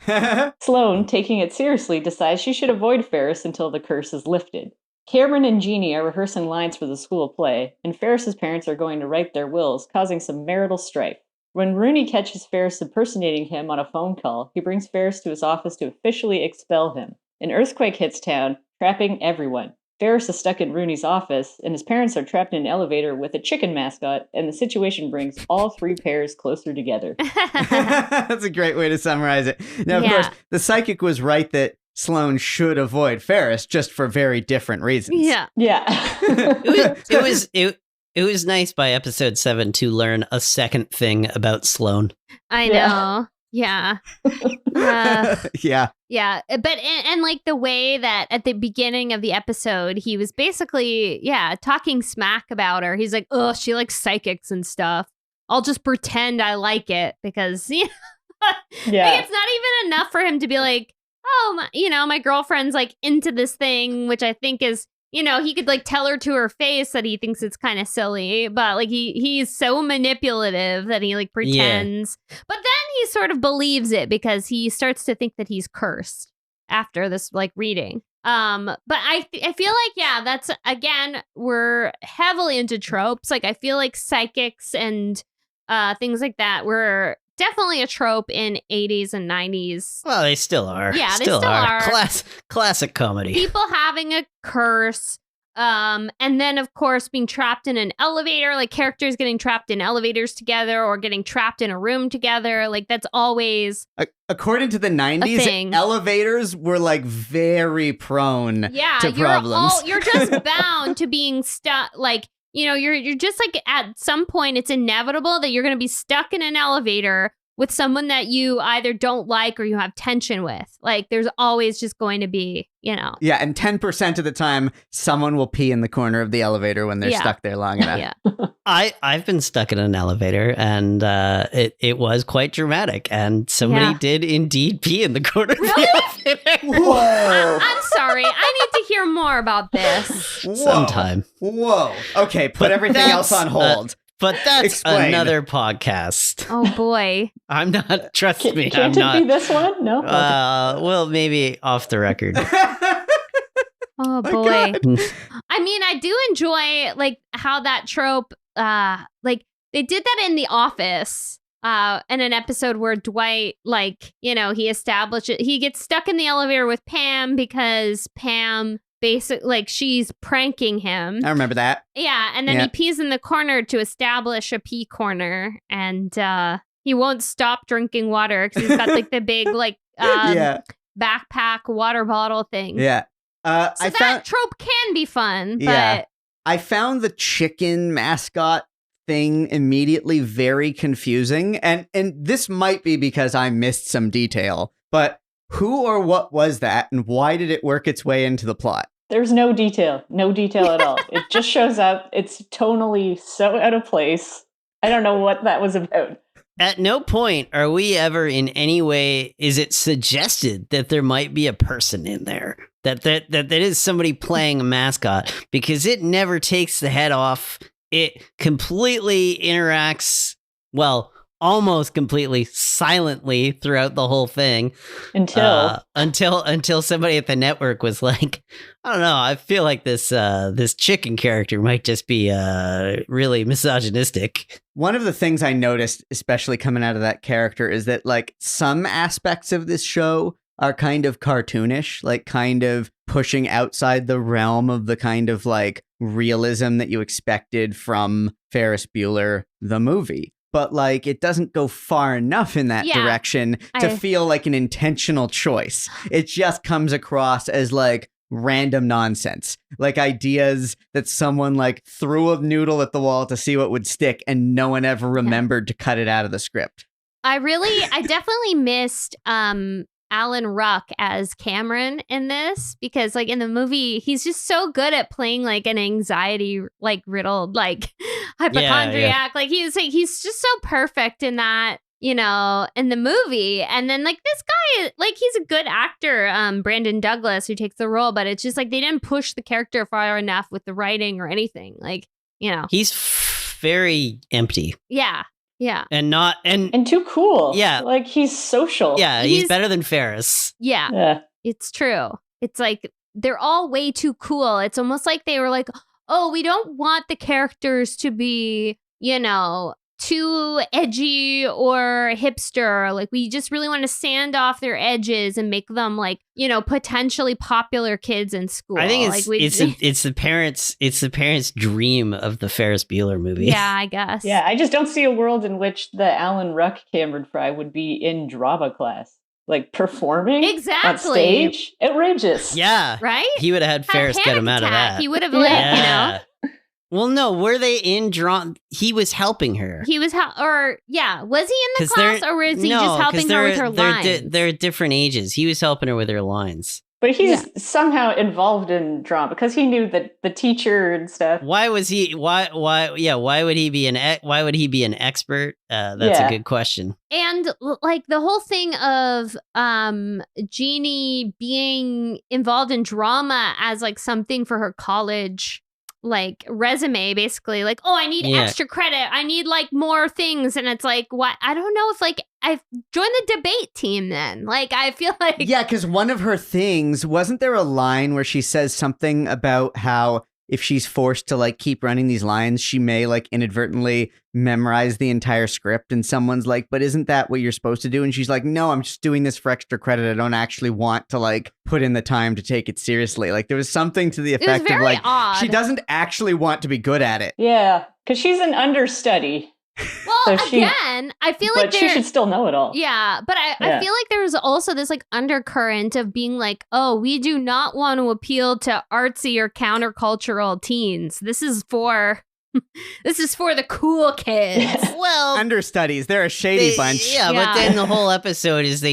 know. Sloane, taking it seriously, decides she should avoid Ferris until the curse is lifted. Cameron and Jeannie are rehearsing lines for the school play, and Ferris's parents are going to write their wills, causing some marital strife. When Rooney catches Ferris impersonating him on a phone call, he brings Ferris to his office to officially expel him. An earthquake hits town, trapping everyone. Ferris is stuck in Rooney's office, and his parents are trapped in an elevator with a chicken mascot, and the situation brings all three pairs closer together. That's a great way to summarize it. Now, of course, the psychic was right that Sloane should avoid Ferris, just for very different reasons. Yeah. It was nice by episode 7 to learn a second thing about Sloane. I know. Yeah. Yeah. But and like the way that at the beginning of the episode, he was basically, talking smack about her. He's like, oh, she likes psychics and stuff. I'll just pretend I like it because, like, it's not even enough for him to be like, oh, my girlfriend's like into this thing, which I think is, he could like tell her to her face that he thinks it's kind of silly, but like he's so manipulative that he like pretends. Yeah. But then he sort of believes it because he starts to think that he's cursed after this like reading. But I feel like, that's again, we're heavily into tropes. Like I feel like psychics and things like that were definitely a trope in 80s and 90s. Well, they still are. Yeah, they still are. Classic comedy. People having a curse. And then, of course, being trapped in an elevator, like characters getting trapped in elevators together or getting trapped in a room together. Like that's always. According to the 90s, elevators were like very prone to problems. You're just bound to being stuck. Like, you're just like at some point it's inevitable that you're going to be stuck in an elevator with someone that you either don't like or you have tension with. Like there's always just going to be, Yeah, and 10% of the time someone will pee in the corner of the elevator when they're stuck there long enough. Yeah. I've been stuck in an elevator and it was quite dramatic and somebody did indeed pee in the corner of the elevator. Whoa. I'm sorry. I need to hear more about this. Sometime. Whoa. Okay, put everything else on hold. But that's another podcast. Oh boy. I'm not, trust me, can't I'm not. Can't it be this one? No? Well, maybe off the record. Oh boy. I mean, I do enjoy like how that trope, like they did that in The Office, in an episode where Dwight, like, he he gets stuck in the elevator with Pam because Pam basically, like, she's pranking him. I remember that. Yeah, and then he pees in the corner to establish a pee corner, and he won't stop drinking water because he's got like the big like backpack water bottle thing. Yeah. So that trope can be fun, but I found the chicken mascot thing immediately very confusing, and this might be because I missed some detail, but who or what was that, and why did it work its way into the plot? There's no detail at all. It just shows up. It's tonally so out of place. I don't know what that was about. At no point are we ever in any way, is it suggested that there might be a person in there, that is somebody playing a mascot, because it never takes the head off. It completely interacts, well, almost completely silently throughout the whole thing until somebody at the network was like, I don't know, I feel like this chicken character might just be really misogynistic. One of the things I noticed, especially coming out of that character, is that like some aspects of this show are kind of cartoonish, like kind of pushing outside the realm of the kind of like realism that you expected from Ferris Bueller the movie. But like it doesn't go far enough in that direction to feel like an intentional choice. It just comes across as like random nonsense, like ideas that someone like threw a noodle at the wall to see what would stick and no one ever remembered to cut it out of the script. I definitely missed Alan Ruck as Cameron in this, because like in the movie he's just so good at playing like an anxiety like riddled like hypochondriac. Like he's just so perfect in that, in the movie. And then like this guy, like he's a good actor, Brandon Douglas, who takes the role, but it's just like they didn't push the character far enough with the writing or anything. Like, he's very empty. Yeah. Yeah. And too cool. Yeah. Like he's social. Yeah, he's better than Ferris. Yeah. It's true. It's like they're all way too cool. It's almost like they were like, oh, we don't want the characters to be, too edgy or hipster. Like we just really want to sand off their edges and make them like, potentially popular kids in school. I think it's the parents' dream of the Ferris Bueller movie. Yeah, I guess. Yeah, I just don't see a world in which the Alan Ruck Cameron Fry would be in drama class. Like performing on stage. Outrageous. Yeah. Right? He would have had Ferris get him out of that. He would have Well, no, were they in drama? He was helping her. He was, was he in the class or was he just helping her with her lines? They're different ages. He was helping her with her lines. But he's somehow involved in drama because he knew that the teacher and stuff. Why would he be an expert? That's a good question. And like the whole thing of Jeannie being involved in drama as like something for her college like resume, basically like, oh, I need extra credit. I need like more things. And it's like, what? I don't know if like I've joined the debate team then. Like, I feel like. Yeah, because one of her things, wasn't there a line where she says something about how if she's forced to like keep running these lines, she may like inadvertently memorize the entire script, and someone's like, but isn't that what you're supposed to do? And she's like, no, I'm just doing this for extra credit. I don't actually want to like put in the time to take it seriously. Like there was something to the effect of like, odd. She doesn't actually want to be good at it. Yeah, because she's an understudy. Well, so again, I feel like she should still know it all. Yeah, but I feel like there's also this like undercurrent of being like, oh, we do not want to appeal to artsy or countercultural teens. This is for the cool kids. Well, understudies, they're a shady bunch. Yeah, but then the whole episode is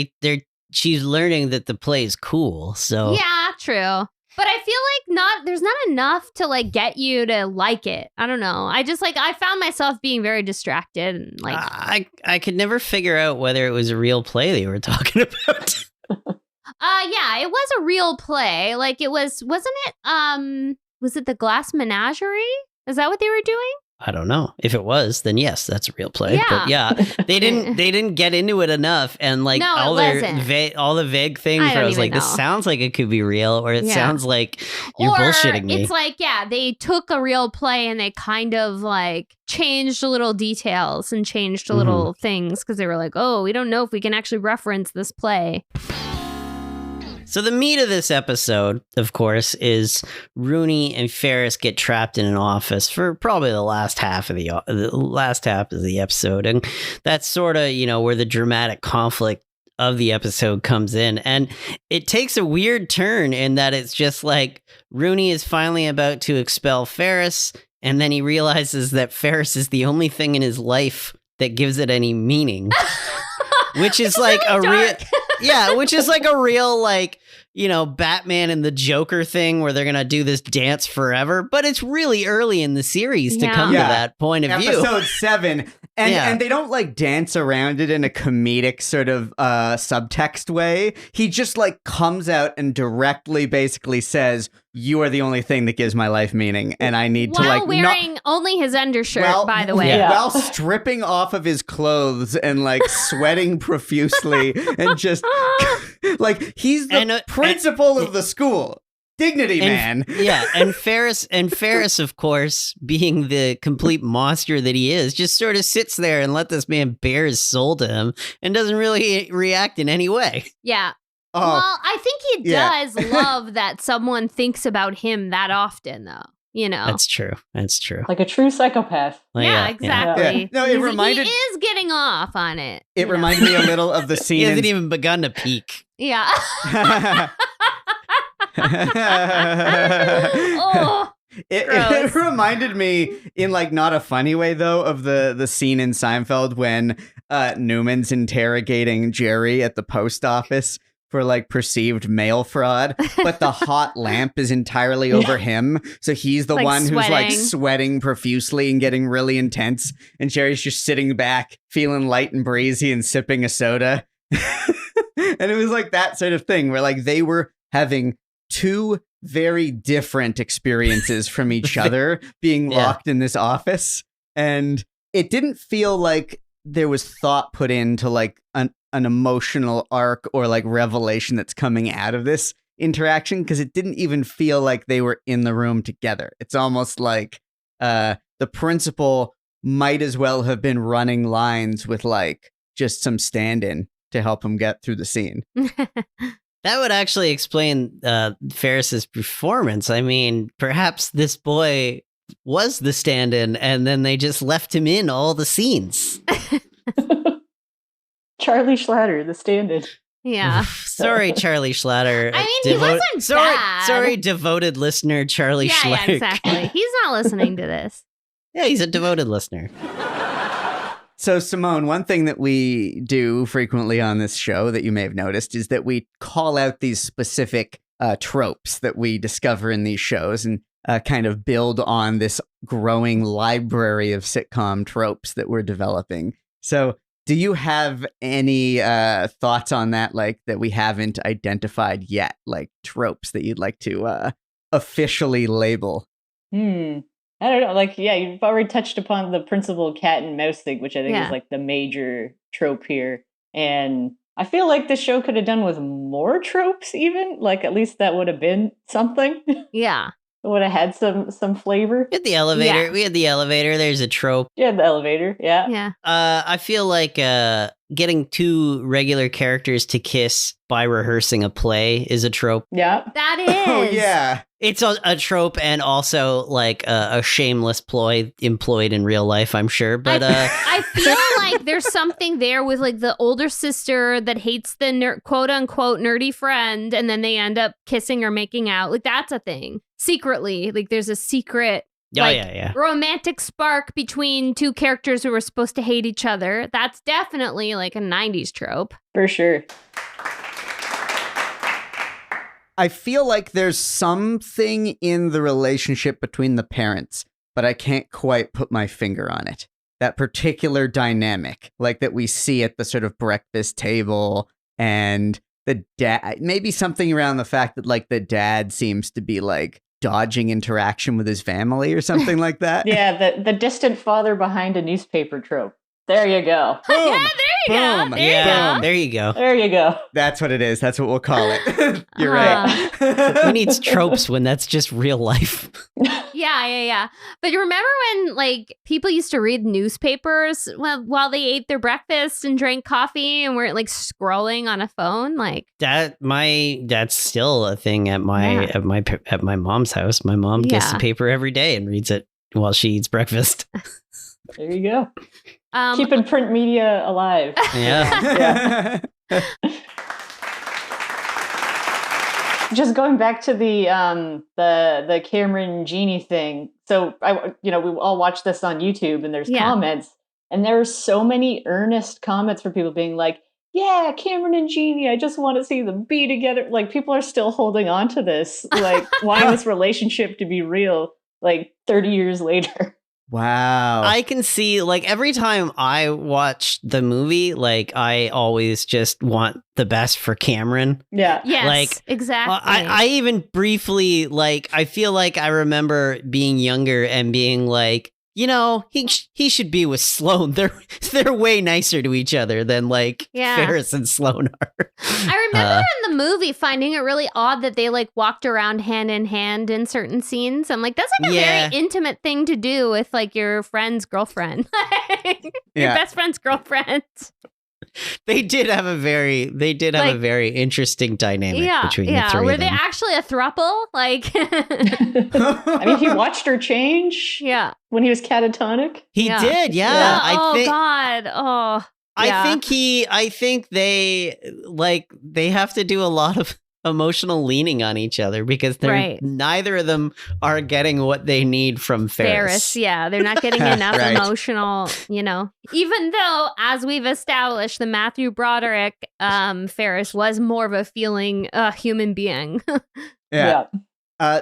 she's learning that the play is cool. So yeah, true. But I feel like there's not enough to like get you to like it. I don't know. I just like I found myself being very distracted and like I could never figure out whether it was a real play they were talking about. Yeah, it was a real play. Like it wasn't it was it the Glass Menagerie? Is that what they were doing? I don't know. If it was, then yes, that's a real play. Yeah. But yeah, they didn't get into it enough, and like all the vague things where I was like, this sounds like it could be real, or it sounds like you're bullshitting me. It's like, they took a real play and they kind of like changed a little details and changed a little things because they were like, oh, we don't know if we can actually reference this play. So the meat of this episode, of course, is Rooney and Ferris get trapped in an office for probably the last half of the episode, and that's sort of where the dramatic conflict of the episode comes in, and it takes a weird turn in that it's just like Rooney is finally about to expel Ferris, and then he realizes that Ferris is the only thing in his life that gives it any meaning, which is like really a real. Yeah, which is like a real, like, Batman and the Joker thing where they're going to do this dance forever. But it's really early in the series to come to that point of view. Episode 7. And they don't like dance around it in a comedic sort of subtext way. He just like comes out and directly basically says, you are the only thing that gives my life meaning. And I need to like wearing only his undershirt, by the way. While stripping off of his clothes and like sweating profusely and just like he's the principal of the school. Dignity, man. Yeah, and Ferris, of course, being the complete monster that he is, just sort of sits there and let this man bare his soul to him and doesn't really react in any way. Yeah. Oh, well, I think he does love that someone thinks about him that often, though. That's true. Like a true psychopath. Yeah, exactly. Yeah. No, he is getting off on it. It reminded me a little of the scene. He hasn't even begun to peak. Yeah. It reminded me in like not a funny way though of the scene in Seinfeld when Newman's interrogating Jerry at the post office for like perceived mail fraud, but the hot lamp is entirely over him. So he's the Like one who's like sweating. sweating profusely and getting really intense. And Jerry's just sitting back, feeling light and breezy and sipping a soda. And it was like that sort of thing where like they were having two very different experiences from each other being locked in this office. And it didn't feel like there was thought put into like an emotional arc or like revelation that's coming out of this interaction, because it didn't even feel like they were in the room together. It's almost like the principal might as well have been running lines with like just some stand-in to help him get through the scene. That would actually explain Ferris's performance. I mean, perhaps this boy was the stand-in and then they just left him in all the scenes. Charlie Schlatter, the stand-in. Yeah. Sorry, Charlie Schlatter. I mean, he wasn't bad. Sorry, devoted listener Charlie Schlatter. Yeah, exactly. He's not listening to this. Yeah, he's a devoted listener. So, Simone, one thing that we do frequently on this show that you may have noticed is that we call out these specific tropes that we discover in these shows and kind of build on this growing library of sitcom tropes that we're developing. So, do you have any thoughts on that, like that we haven't identified yet, like tropes that you'd like to officially label? I don't know. Like, yeah, you've already touched upon the principal cat and mouse thing, which I think is like the major trope here. And I feel like the show could have done with more tropes, even. Like, at least that would have been something. Yeah. It would have had some flavor. We had the elevator. Yeah. We had the elevator. There's a trope. Yeah, the elevator. Yeah. Yeah. I feel like getting two regular characters to kiss by rehearsing a play is a trope. Yeah. That is. Oh, yeah. It's a trope and also like a shameless ploy employed in real life, I'm sure. But I feel like there's something there with like the older sister that hates the quote unquote nerdy friend, and then they end up kissing or making out. Like that's a thing. Secretly, like there's a secret romantic spark between two characters who are supposed to hate each other. That's definitely like a 90s trope. For sure. I feel like there's something in the relationship between the parents, but I can't quite put my finger on it. That particular dynamic, like that we see at the sort of breakfast table, and the dad, maybe something around the fact that like the dad seems to be like dodging interaction with his family or something like that. Yeah, the distant father behind a newspaper trope. There you go. Boom. Yeah, there you Boom. go. There you go. there you go. There you go. That's what it is. That's what we'll call it. You're right. Who needs tropes when that's just real life? Yeah. But you remember when like people used to read newspapers while they ate their breakfast and drank coffee and weren't like scrolling on a phone? Like that's still a thing at my mom's house. My mom gets the paper every day and reads it while she eats breakfast. There you go. Keeping print media alive. Yeah. Just going back to the Cameron Genie thing. So we all watched this on YouTube, and there's comments, and there are so many earnest comments for people being like, "Yeah, Cameron and Genie, I just want to see them be together." Like people are still holding on to this, like wanting this relationship to be real, like 30 years later. Wow. I can see, like, every time I watch the movie, like, I always just want the best for Cameron. Yeah. Yes, like, exactly. I even briefly, like, I feel like I remember being younger and being like, you know, he should be with Sloane. They're way nicer to each other than like Ferris and Sloane are. I remember in the movie finding it really odd that they like walked around hand in hand in certain scenes. I'm like, that's like a very intimate thing to do with like your friend's girlfriend, your best friend's girlfriend. They did have a very interesting dynamic between the three Were of them. they actually a throuple? Like, I mean, he watched her change. Yeah, when he was catatonic. He did. Yeah. God. I think they have to do a lot of emotional leaning on each other because neither of them are getting what they need from Ferris. Yeah, they're not getting enough emotional, even though, as we've established, the Matthew Broderick Ferris was more of a feeling human being. Yeah.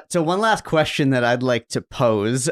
So one last question that I'd like to pose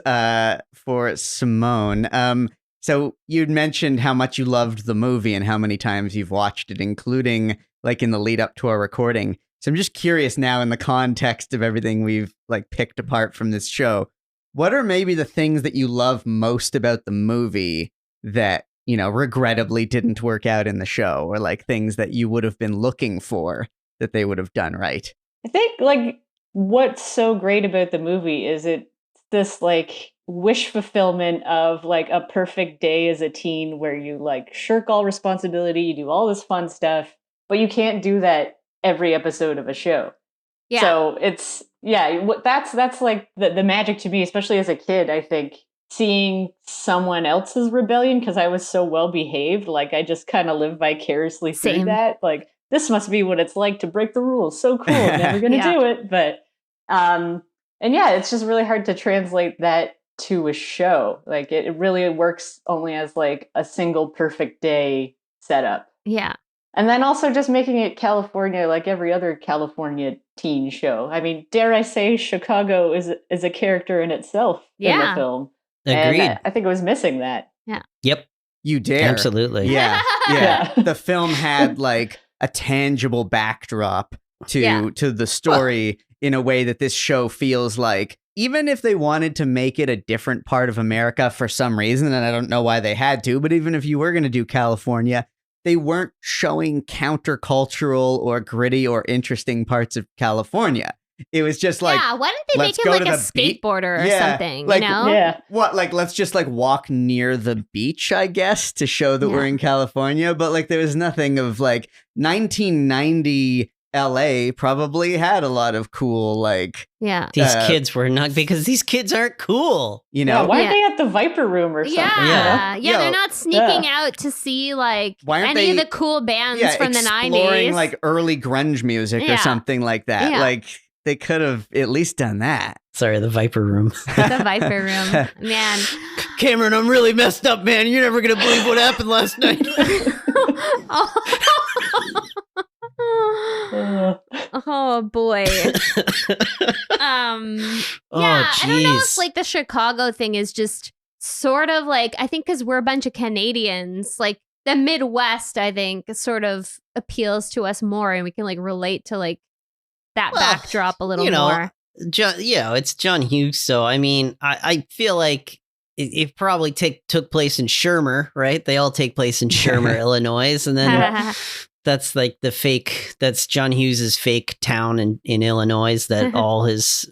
for Simone. So you'd mentioned how much you loved the movie and how many times you've watched it, including like in the lead up to our recording. So I'm just curious now, in the context of everything we've like picked apart from this show, what are maybe the things that you love most about the movie that, regrettably didn't work out in the show, or like things that you would have been looking for that they would have done right? I think like what's so great about the movie is it's this like wish fulfillment of like a perfect day as a teen where you like shirk all responsibility, you do all this fun stuff, but you can't do that every episode of a show. Yeah. So it's that's like the magic to me, especially as a kid. I think seeing someone else's rebellion, because I was so well behaved, like I just kind of lived vicariously through that. Like, this must be what it's like to break the rules. So cool. Never gonna do it. But it's just really hard to translate that to a show. Like it really works only as like a single perfect day setup. Yeah. And then also just making it California like every other California teen show. I mean, dare I say Chicago is a character in itself in the film. Agreed. And I think it was missing that. Yeah. Yep. You dare. Absolutely. Yeah. Yeah. The film had like a tangible backdrop to the story in a way that this show feels like, even if they wanted to make it a different part of America for some reason, and I don't know why they had to, but even if you were going to do California, they weren't showing countercultural or gritty or interesting parts of California. It was just like, why didn't they make him like a skateboarder or something, like, Yeah. What, like, let's just like walk near the beach, I guess, to show that we're in California. But like, there was nothing of like 1990 LA probably had a lot of cool, like, these kids were not, because these kids aren't cool, why aren't they at the Viper Room or something? They're not sneaking out to see like any of the cool bands from the 90s, exploring like early grunge music or something like that. Like, they could have at least done that. Sorry, the Viper Room. The Viper Room, man. Cameron, I'm really messed up, man. You're never gonna believe what happened last night. Oh boy. I don't know if like the Chicago thing is just sort of like, I think because we're a bunch of Canadians, like the Midwest, I think sort of appeals to us more, and we can like relate to like that backdrop a little more. It's John Hughes, so I mean, I feel like it probably took place in Shermer, right? They all take place in Shermer, Illinois, and then that's like that's John Hughes's fake town in Illinois that all his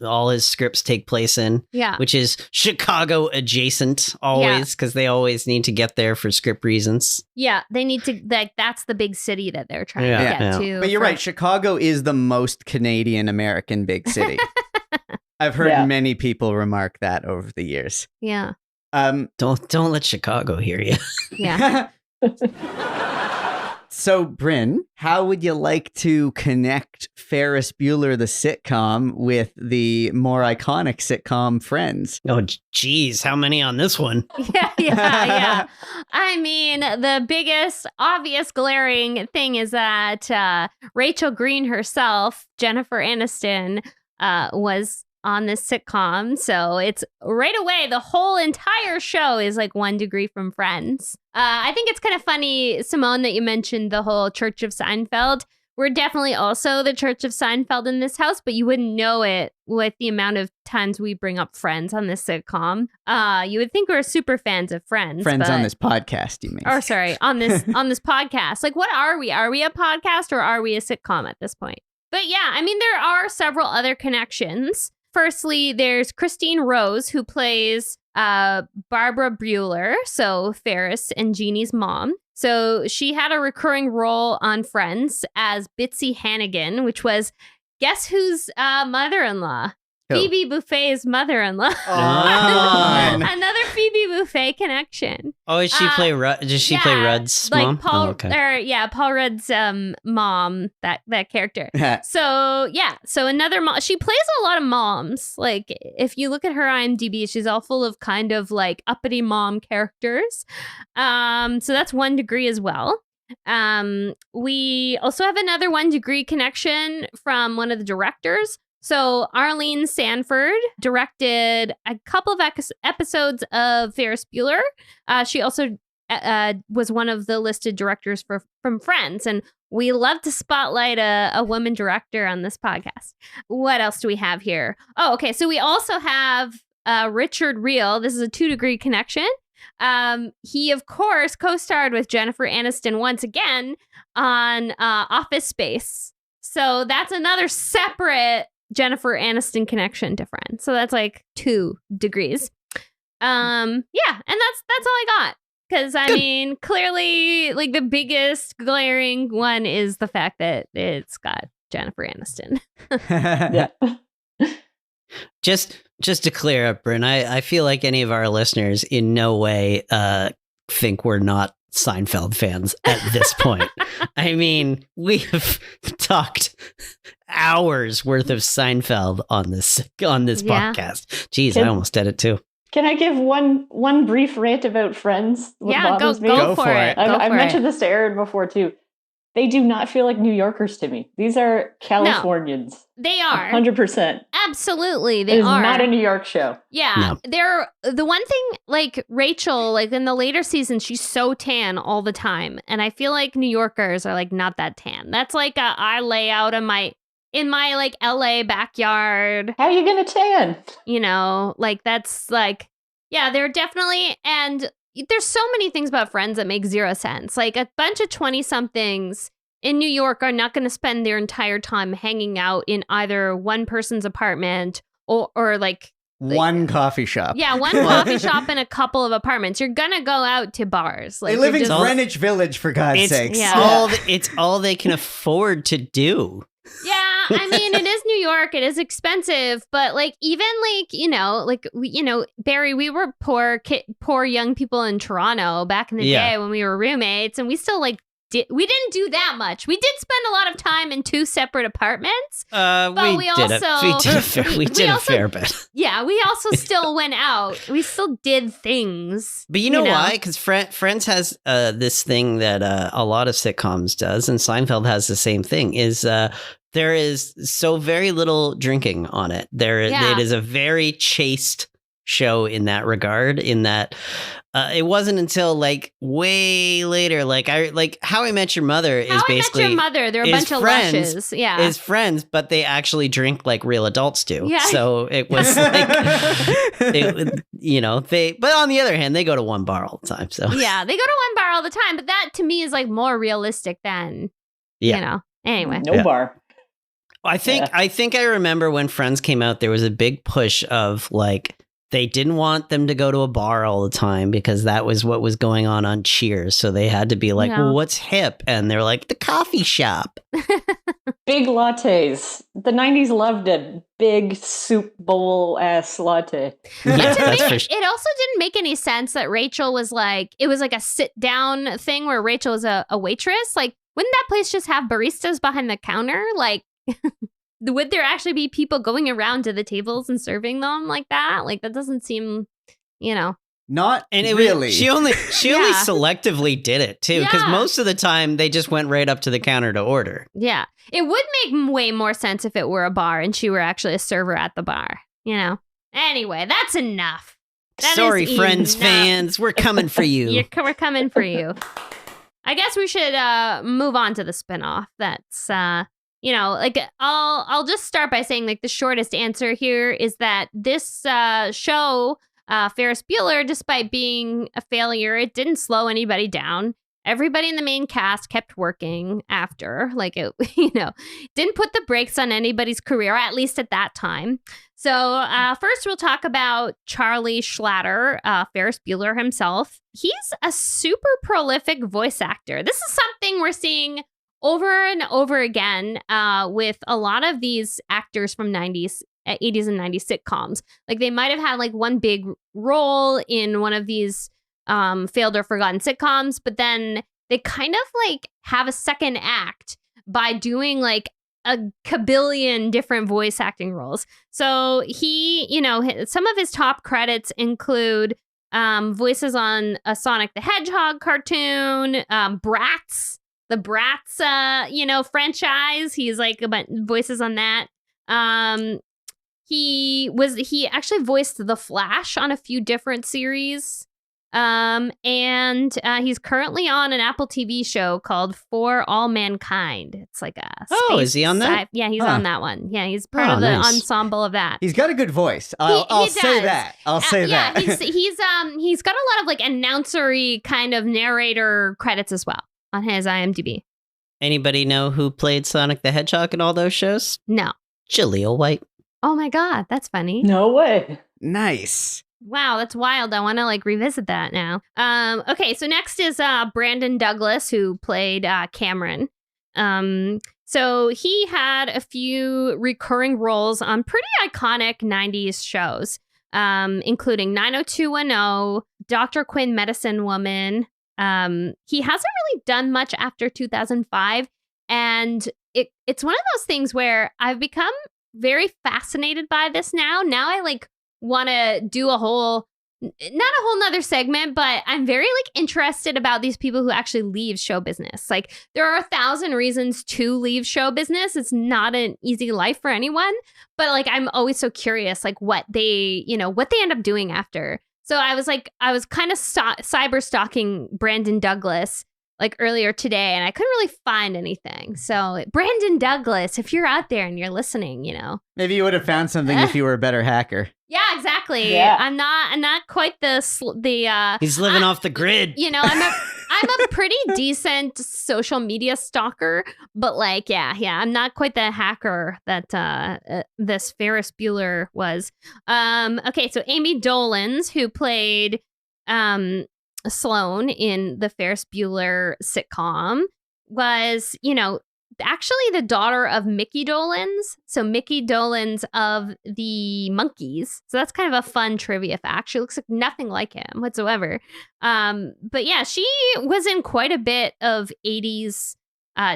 scripts take place in, which is Chicago adjacent always, because they always need to get there for script reasons. Yeah, they need to, like, that's the big city that they're trying to get to. But you're right, Chicago is the most Canadian American big city. I've heard many people remark that over the years. Yeah. Don't let Chicago hear you. Yeah. So, Brynn, how would you like to connect Ferris Bueller the sitcom with the more iconic sitcom Friends? Oh, geez, how many on this one? Yeah. I mean, the biggest obvious glaring thing is that Rachel Green herself, Jennifer Aniston, was on this sitcom. So it's right away, the whole entire show is like 1 degree from Friends. I think it's kind of funny, Simone, that you mentioned the whole Church of Seinfeld. We're definitely also the Church of Seinfeld in this house, but you wouldn't know it with the amount of times we bring up Friends on this sitcom. You would think we're super fans of Friends. On this podcast, you mean? Or sorry, on this podcast. Like, what are we? Are we a podcast or are we a sitcom at this point? But yeah, I mean, there are several other connections. Firstly, there's Christine Rose, who plays Barbara Bueller, so Ferris and Jeannie's mom. So she had a recurring role on Friends as Bitsy Hannigan, which was, guess whose mother-in-law? Phoebe Buffay's mother-in-law. Another Phoebe Buffay connection. Oh, does she play Rudd's mom? Paul Rudd's mom, that character. So another mom. She plays a lot of moms. Like, if you look at her IMDb, she's all full of kind of like uppity mom characters. So that's One Degree as well. We also have another One Degree connection from one of the directors. So Arlene Sanford directed a couple of episodes of Ferris Bueller. She also was one of the listed directors from Friends. And we love to spotlight a woman director on this podcast. What else do we have here? Oh, okay. So we also have Richard Reel. This is a 2 Degree connection. He, of course, co-starred with Jennifer Aniston once again on Office Space. So that's another separate Jennifer Aniston connection to Friends. So that's like 2 degrees. And that's all I got. Because I mean, clearly, like the biggest glaring one is the fact that it's got Jennifer Aniston. Yeah. Just to clear up, Brynn, I feel like any of our listeners in no way think we're not Seinfeld fans at this point. I mean, we have talked hours worth of Seinfeld on this podcast. Jeez, I almost did it too. Can I give one brief rant about Friends? Go for it. I've mentioned this to Aaron before too. They do not feel like New Yorkers to me. These are Californians. No, they are. 100%. Absolutely, they are. It is not a New York show. Yeah. No. They're the one thing, like Rachel, like in the later seasons, she's so tan all the time. And I feel like New Yorkers are like not that tan. That's like I lay out in my like LA backyard. How are you going to tan? You know, like that's like, yeah, they're definitely, and there's so many things about Friends that make zero sense. Like a bunch of 20-somethings in New York are not going to spend their entire time hanging out in either one person's apartment or like one coffee shop. Yeah, one coffee shop and a couple of apartments. You're going to go out to bars. Like, they live in Greenwich Village, for God's sakes. Yeah. It's all they can afford to do. Yeah, I mean, it is New York. It is expensive, but like even like Barry, we were poor young people in Toronto back in the day when we were roommates, and we still we didn't do that much. We did spend a lot of time in 2 separate apartments, but we did a fair bit. Yeah, we also still went out. We still did things. But you know why? Because Friends has this thing that a lot of sitcoms does, and Seinfeld has the same thing, is there is so very little drinking on it. It is a very chaste show in that regard, in that it wasn't until like way later, like How I Met Your Mother is basically How I Met Your Mother. They're a bunch of lushes. Yeah. Is Friends, but they actually drink like real adults do. Yeah. So it was like, but on the other hand, they go to one bar all the time. So yeah, they go to one bar all the time, but that to me is like more realistic than, anyway. No bar. I think I remember when Friends came out, there was a big push of like, they didn't want them to go to a bar all the time because that was what was going on Cheers. So they had to be like, well, what's hip? And they're like, the coffee shop. Big lattes. The 90s loved a big soup bowl ass latte. Yeah, it also didn't make any sense that Rachel was like, it was like a sit down thing where Rachel was a waitress. Like, wouldn't that place just have baristas behind the counter? Like, would there actually be people going around to the tables and serving them like that? Like, that doesn't seem, Not and it really. Was, she only selectively did it too, because most of the time they just went right up to the counter to order. Yeah, it would make way more sense if it were a bar and she were actually a server at the bar. Anyway, that's enough. Sorry, Friends fans, we're coming for you. We're coming for you. I guess we should move on to the spinoff. That's I'll just start by saying like the shortest answer here is that this show, Ferris Bueller, despite being a failure, it didn't slow anybody down. Everybody in the main cast kept working after, like it, didn't put the brakes on anybody's career, at least at that time. So first we'll talk about Charlie Schlatter, Ferris Bueller himself. He's a super prolific voice actor. This is something we're seeing over and over again with a lot of these actors from 90s 80s and 90s sitcoms. Like they might have had like one big role in one of these failed or forgotten sitcoms, but then they kind of like have a second act by doing like a kabillion different voice acting roles. So he, some of his top credits include voices on a Sonic the Hedgehog cartoon, Bratz, the Bratz, franchise. He's like voices on that. He actually voiced the Flash on a few different series. And he's currently on an Apple TV show called For All Mankind. It's like a is he on that? Yeah, he's on that one. Yeah, he's part of the ensemble of that. He's got a good voice. I'll say that. Yeah, he's got a lot of like announcery kind of narrator credits as well on his IMDb. Anybody know who played Sonic the Hedgehog in all those shows? No. Jaleel White. Oh my God, that's funny. No way. Nice. Wow, that's wild. I want to like revisit that now. Okay, so next is Brandon Douglas, who played Cameron. So he had a few recurring roles on pretty iconic 90s shows, including 90210, Dr. Quinn Medicine Woman. He hasn't really done much after 2005, and it's one of those things where I've become very fascinated by this now. Now I like want to do not a whole nother segment, but I'm very like interested about these people who actually leave show business. Like there are 1,000 reasons to leave show business. It's not an easy life for anyone, but like I'm always so curious like what they end up doing after. So I was kind of cyber stalking Brandon Douglas like earlier today, and I couldn't really find anything. So Brandon Douglas, if you're out there and you're listening, maybe you would have found something if you were a better hacker. Yeah, exactly. Yeah. I'm not quite the he's living off the grid. I'm a pretty decent social media stalker, but like I'm not quite the hacker that this Ferris Bueller was. Okay, so Amy Dolenz, who played Sloane in the Ferris Bueller sitcom, was, actually the daughter of Mickey Dolenz. So Mickey Dolenz of the Monkees. So that's kind of a fun trivia fact. She looks like nothing like him whatsoever. But yeah, she was in quite a bit of 80s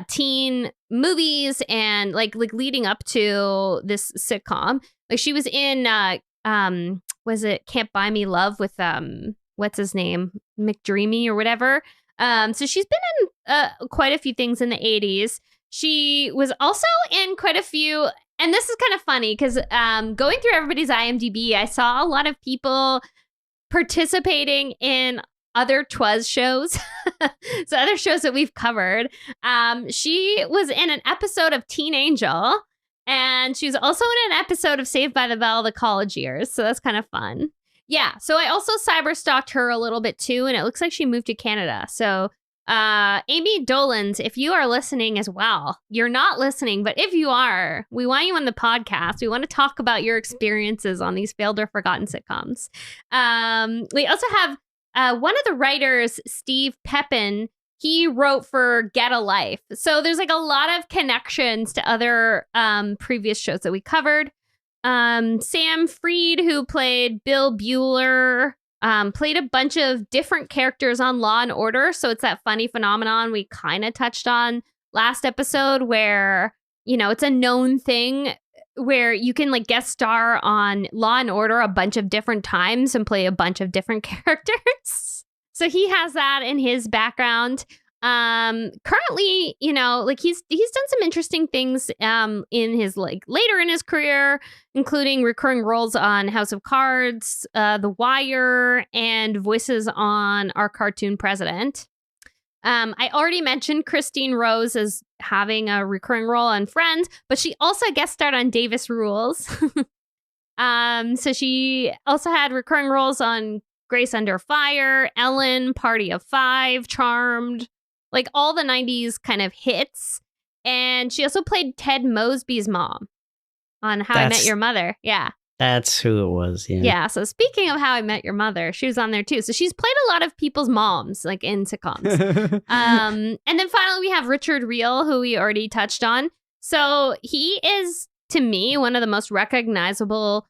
teen movies and like leading up to this sitcom. Like she was in was it Can't Buy Me Love with what's his name? McDreamy or whatever. So she's been in quite a few things in the 80s. She was also in quite a few, and this is kind of funny because going through everybody's IMDb, I saw a lot of people participating in other Twas shows. So other shows that we've covered. She was in an episode of Teen Angel, and she was also in an episode of Saved by the Bell, The College Years. So that's kind of fun. Yeah, so I also cyber stalked her a little bit too, and it looks like she moved to Canada. So Amy Dolenz, if you are listening as well, you're not listening, but if you are, we want you on the podcast. We want to talk about your experiences on these failed or forgotten sitcoms. We also have one of the writers, Steve Pepin. He wrote for Get a Life. So there's like a lot of connections to other previous shows that we covered. Sam Freed, who played Bill Bueller, played a bunch of different characters on Law and Order. So it's that funny phenomenon we kind of touched on last episode where, it's a known thing where you can like guest star on Law and Order a bunch of different times and play a bunch of different characters. So he has that in his background. Currently, like he's done some interesting things in his like later in his career, including recurring roles on House of Cards, The Wire, and voices on Our Cartoon President. I already mentioned Christine Rose as having a recurring role on Friends, but she also guest starred on Davis Rules. So she also had recurring roles on Grace Under Fire, Ellen, Party of Five, Charmed, like all the 90s kind of hits. And she also played Ted Mosby's mom on How I Met Your Mother. Yeah. That's who it was. Yeah. Yeah. So speaking of How I Met Your Mother, she was on there too. So she's played a lot of people's moms, like in sitcoms. And then finally we have Richard Reel, who we already touched on. So he is to me, one of the most recognizable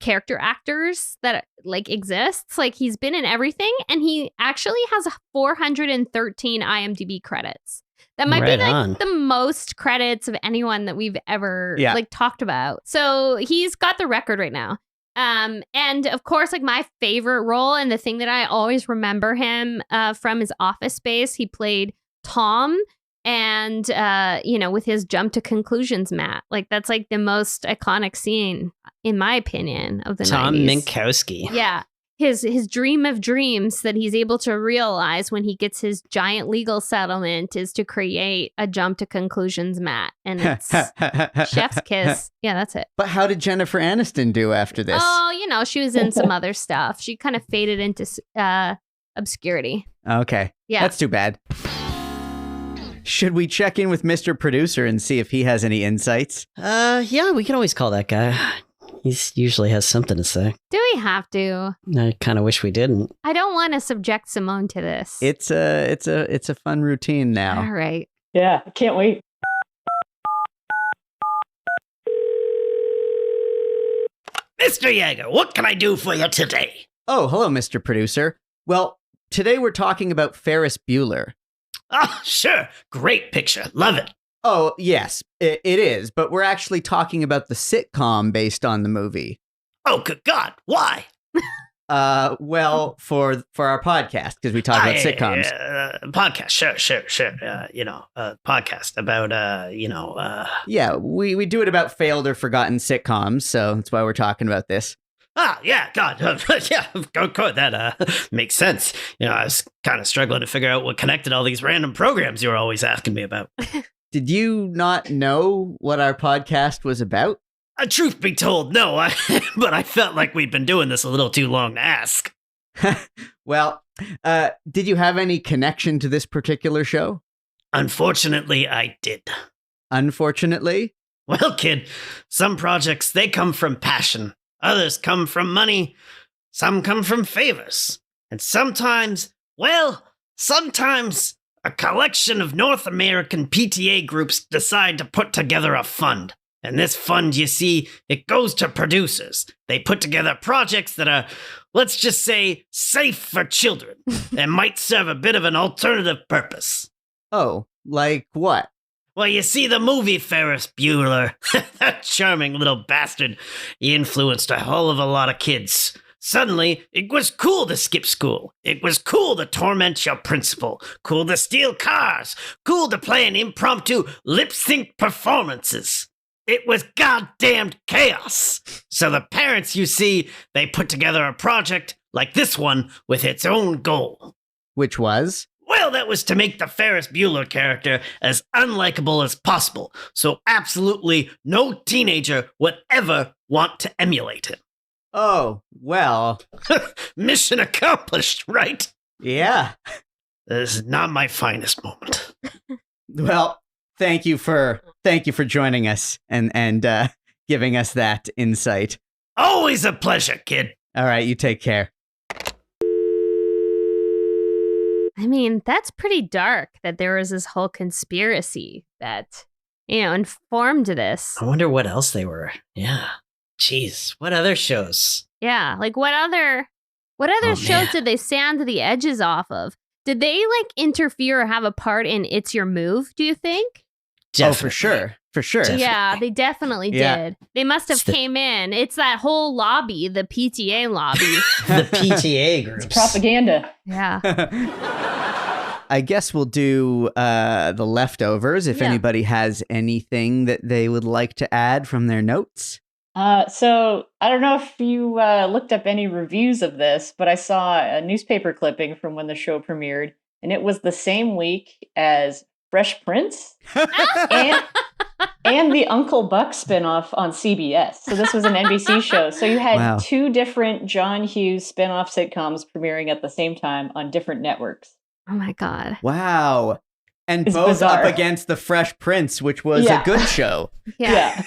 character actors that like exists. Like he's been in everything, and he actually has 413 IMDb credits. That might be like the most credits of anyone that we've ever like talked about. So he's got the record right now. And of course, like my favorite role and the thing that I always remember him from his Office Space, he played Tom. And, with his jump to conclusions, Matt, like that's like the most iconic scene, in my opinion, of the Tom 90s. Minkowski. Yeah. His dream of dreams that he's able to realize when he gets his giant legal settlement is to create a jump to conclusions, Matt. And it's chef's kiss. Yeah, that's it. But how did Jennifer Aniston do after this? Oh, she was in some other stuff. She kind of faded into obscurity. Okay. Yeah. That's too bad. Should we check in with Mr. Producer and see if he has any insights? Yeah, we can always call that guy. He usually has something to say. Do we have to? I kind of wish we didn't. I don't want to subject Simone to this. It's a fun routine now. All right. Yeah, I can't wait. Mr. Yeger, what can I do for you today? Oh, hello, Mr. Producer. Well, today we're talking about Ferris Bueller. Oh, sure. Great picture. Love it. Oh, yes, it is. But we're actually talking about the sitcom based on the movie. Oh, good God. Why? Well, for our podcast, because we talk about sitcoms. Podcast. Sure. Podcast about, Yeah, we do it about failed or forgotten sitcoms. So that's why we're talking about this. Yeah, God. Yeah, good. That makes sense. I was kind of struggling to figure out what connected all these random programs you were always asking me about. Did you not know what our podcast was about? Truth be told, no. But I felt like we'd been doing this a little too long to ask. Well, did you have any connection to this particular show? Unfortunately, I did. Unfortunately? Well, kid, some projects, they come from passion. Others come from money. Some come from favors. And sometimes a collection of North American PTA groups decide to put together a fund. And this fund, you see, it goes to producers. They put together projects that are, let's just say, safe for children and might serve a bit of an alternative purpose. Oh, like what? Well, you see, the movie Ferris Bueller, that charming little bastard, he influenced a hell of a lot of kids. Suddenly, it was cool to skip school. It was cool to torment your principal. Cool to steal cars. Cool to play an impromptu lip-sync performances. It was goddamned chaos. So the parents, you see, they put together a project like this one with its own goal. Which was? Well, that was to make the Ferris Bueller character as unlikable as possible, so absolutely no teenager would ever want to emulate him. Oh, well. Mission accomplished, right? Yeah. This is not my finest moment. Well, thank you for joining us and giving us that insight. Always a pleasure, kid. All right, you take care. I mean, that's pretty dark that there was this whole conspiracy that, informed this. I wonder what else they were. Yeah. Jeez, what other shows? Yeah, like what other shows did they sand the edges off of? Did they interfere or have a part in It's Your Move, do you think? Definitely. Oh, for sure. For sure. Definitely. Yeah, they definitely did. They must have came in. It's that whole lobby, the PTA lobby. The PTA groups. It's propaganda. Yeah. I guess we'll do the leftovers if anybody has anything that they would like to add from their notes. So I don't know if you looked up any reviews of this, but I saw a newspaper clipping from when the show premiered, and it was the same week as Fresh Prince and the Uncle Buck spinoff on CBS. So this was an NBC show. So you had two different John Hughes spinoff sitcoms premiering at the same time on different networks. Oh my God. Wow. And It's both bizarre. up against The Fresh Prince, which was a good show. Yeah.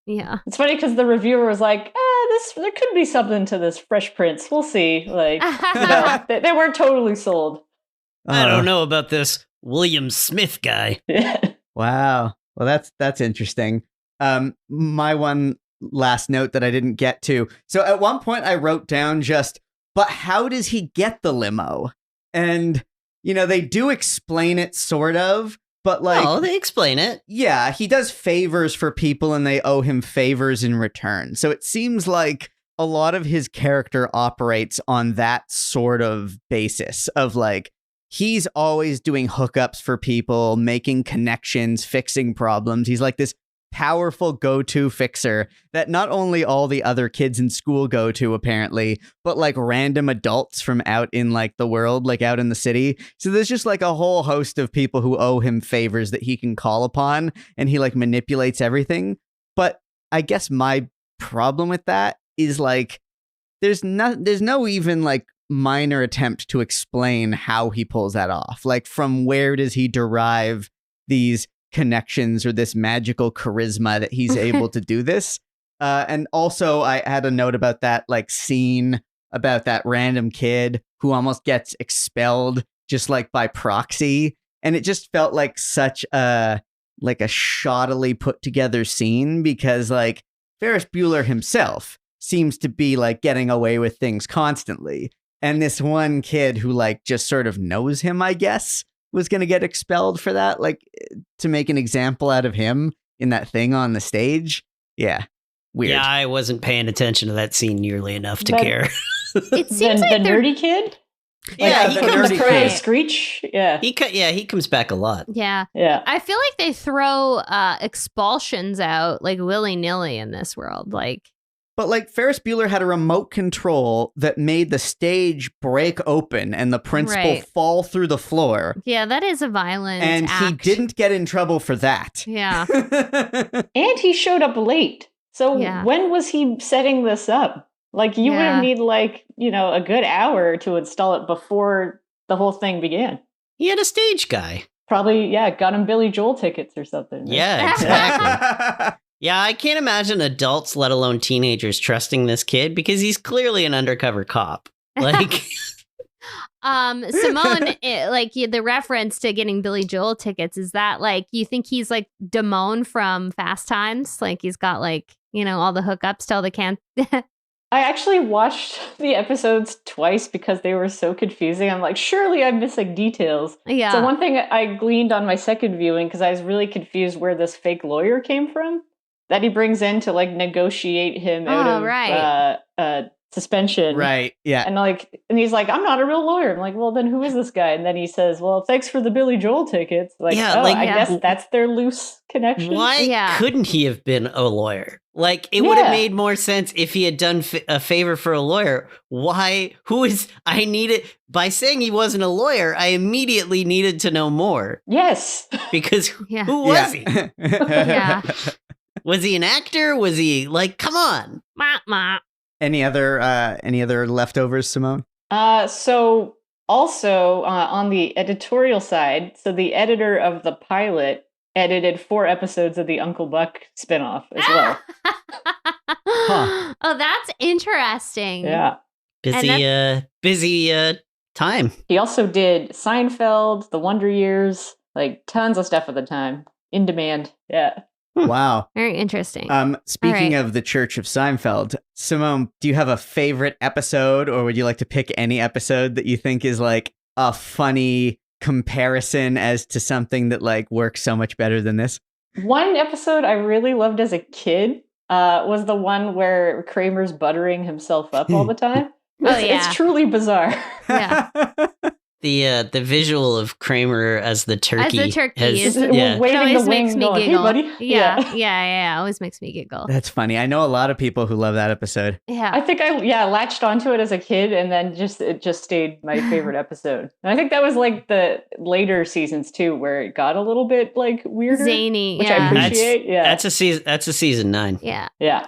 Yeah. It's funny because the reviewer was like, there could be something to this Fresh Prince. We'll see. Like, they weren't totally sold. I don't know about this William Smith guy. Wow. Well, that's interesting. My one last note that I didn't get to. So at one point I wrote down but how does he get the limo? And, they do explain it sort of, but like... Oh, they explain it. Yeah, he does favors for people and they owe him favors in return. So it seems like a lot of his character operates on that sort of basis of like, he's always doing hookups for people, making connections, fixing problems. He's like this powerful go-to fixer that not only all the other kids in school go to apparently, but like random adults from out in like the world, like out in the city. So there's just like a whole host of people who owe him favors that he can call upon, and he like manipulates everything. But I guess my problem with that is like there's no even like minor attempt to explain how he pulls that off. Like, from where does he derive these connections or this magical charisma that he's able to do this? And also I had a note about that like scene about that random kid who almost gets expelled just like by proxy, and it just felt like such a shoddily put together scene, because like Ferris Bueller himself seems to be like getting away with things constantly, and this one kid who like just sort of knows him, I guess, was going to get expelled for that, like to make an example out of him in that thing on the stage. Yeah. Weird. Yeah, I wasn't paying attention to that scene nearly enough to care. It seems like the nerdy kid? Yeah, he comes from Screech. Yeah. He comes back a lot. Yeah. Yeah. I feel like they throw expulsions out like willy-nilly in this world. But like Ferris Bueller had a remote control that made the stage break open and the principal fall through the floor. Yeah, that is a violent and act. he didn't get in trouble for that. Yeah. And he showed up late. So when was he setting this up? Like, you would have need like, a good hour to install it before the whole thing began. He had a stage guy. Probably, got him Billy Joel tickets or something. Right? Yeah, exactly. Yeah, I can't imagine adults, let alone teenagers, trusting this kid because he's clearly an undercover cop. Like, Simone, the reference to getting Billy Joel tickets, is that like, you think he's like Damone from Fast Times? Like, he's got like, all the hookups to all the can. I actually watched the episodes twice because they were so confusing. I'm like, surely I'm missing details. Yeah. So one thing I gleaned on my second viewing, because I was really confused where this fake lawyer came from, that he brings in to like negotiate him out of suspension. Right. Yeah. And he's like, I'm not a real lawyer. I'm like, well, then who is this guy? And then he says, well, thanks for the Billy Joel tickets. Like, I guess that's their loose connection. Why couldn't he have been a lawyer? Like, it would have made more sense if he had done a favor for a lawyer. By saying he wasn't a lawyer, I immediately needed to know more. Yes. Because who was he? Yeah. Was he an actor? Was he like, come on? Any other leftovers, Simone? So also on the editorial side, so the editor of the pilot edited 4 episodes of the Uncle Buck spinoff as well. Huh. Oh, that's interesting. Yeah. Busy time. He also did Seinfeld, The Wonder Years, like tons of stuff at the time. In demand. Yeah. Wow. Very interesting. Speaking of the Church of Seinfeld, Simone, do you have a favorite episode, or would you like to pick any episode that you think is like a funny comparison as to something that like works so much better than this? One episode I really loved as a kid was the one where Kramer's buttering himself up all the time. It's truly bizarre. Yeah. The visual of Kramer as the turkey. waving always the wing makes me going, giggle. hey, buddy. Yeah. Always makes me giggle. That's funny. I know a lot of people who love that episode. Yeah. I think I latched onto it as a kid, and then it just stayed my favorite episode. And I think that was like the later seasons too, where it got a little bit like weirder, zany, which I appreciate. That's a season 9. Yeah. Yeah.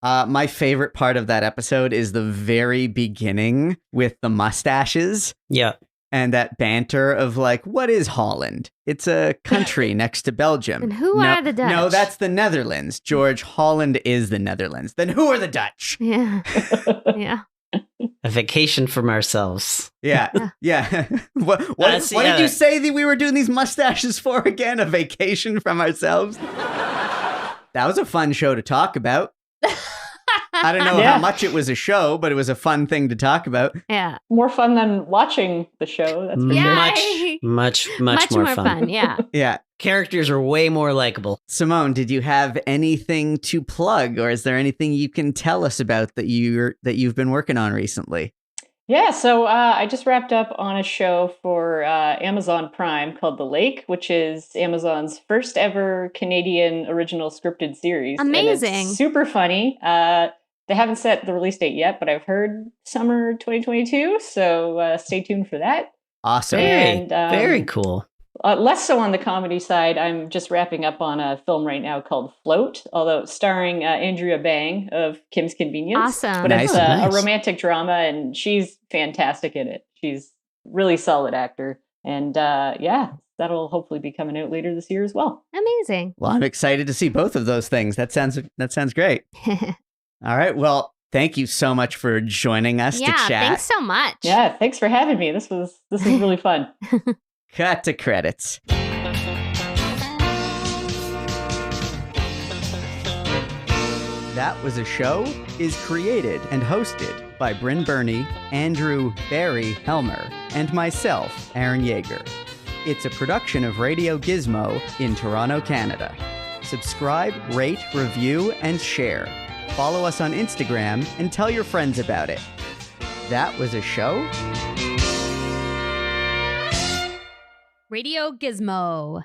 My favorite part of that episode is the very beginning with the mustaches. Yeah. And that banter of like, what is Holland? It's a country next to Belgium. And who are the Dutch? No, that's the Netherlands. George, Holland is the Netherlands. Then who are the Dutch? Yeah. Yeah. A vacation from ourselves. Yeah. What did you say that we were doing these mustaches for again? A vacation from ourselves? That was a fun show to talk about. I don't know how much it was a show, but it was a fun thing to talk about. Yeah. More fun than watching the show. That's for sure. Much more fun. Yeah. Yeah. Characters are way more likable. Simone, did you have anything to plug, or is there anything you can tell us about that you've been working on recently? Yeah, so I just wrapped up on a show for Amazon Prime called The Lake, which is Amazon's first ever Canadian original scripted series. Amazing. And it's super funny. They haven't set the release date yet, but I've heard summer 2022, so stay tuned for that. Awesome. Very cool. Less so on the comedy side. I'm just wrapping up on a film right now called Float, although it's starring Andrea Bang of Kim's Convenience. Awesome. But Nice. it's a romantic drama, and she's fantastic in it. She's really solid actor. And that'll hopefully be coming out later this year as well. Amazing. Well, I'm excited to see both of those things. That sounds great. All right. Well, thank you so much for joining us to chat. Thanks so much. Yeah, thanks for having me. This is really fun. Cut to credits. That Was a Show is created and hosted by Brynn Byrne, Andrew Barry Helmer, and myself, Aaron Yeger. It's a production of Radio Gizmo in Toronto, Canada. Subscribe, rate, review, and share. Follow us on Instagram and tell your friends about it. That Was a Show? Radio Gizmo.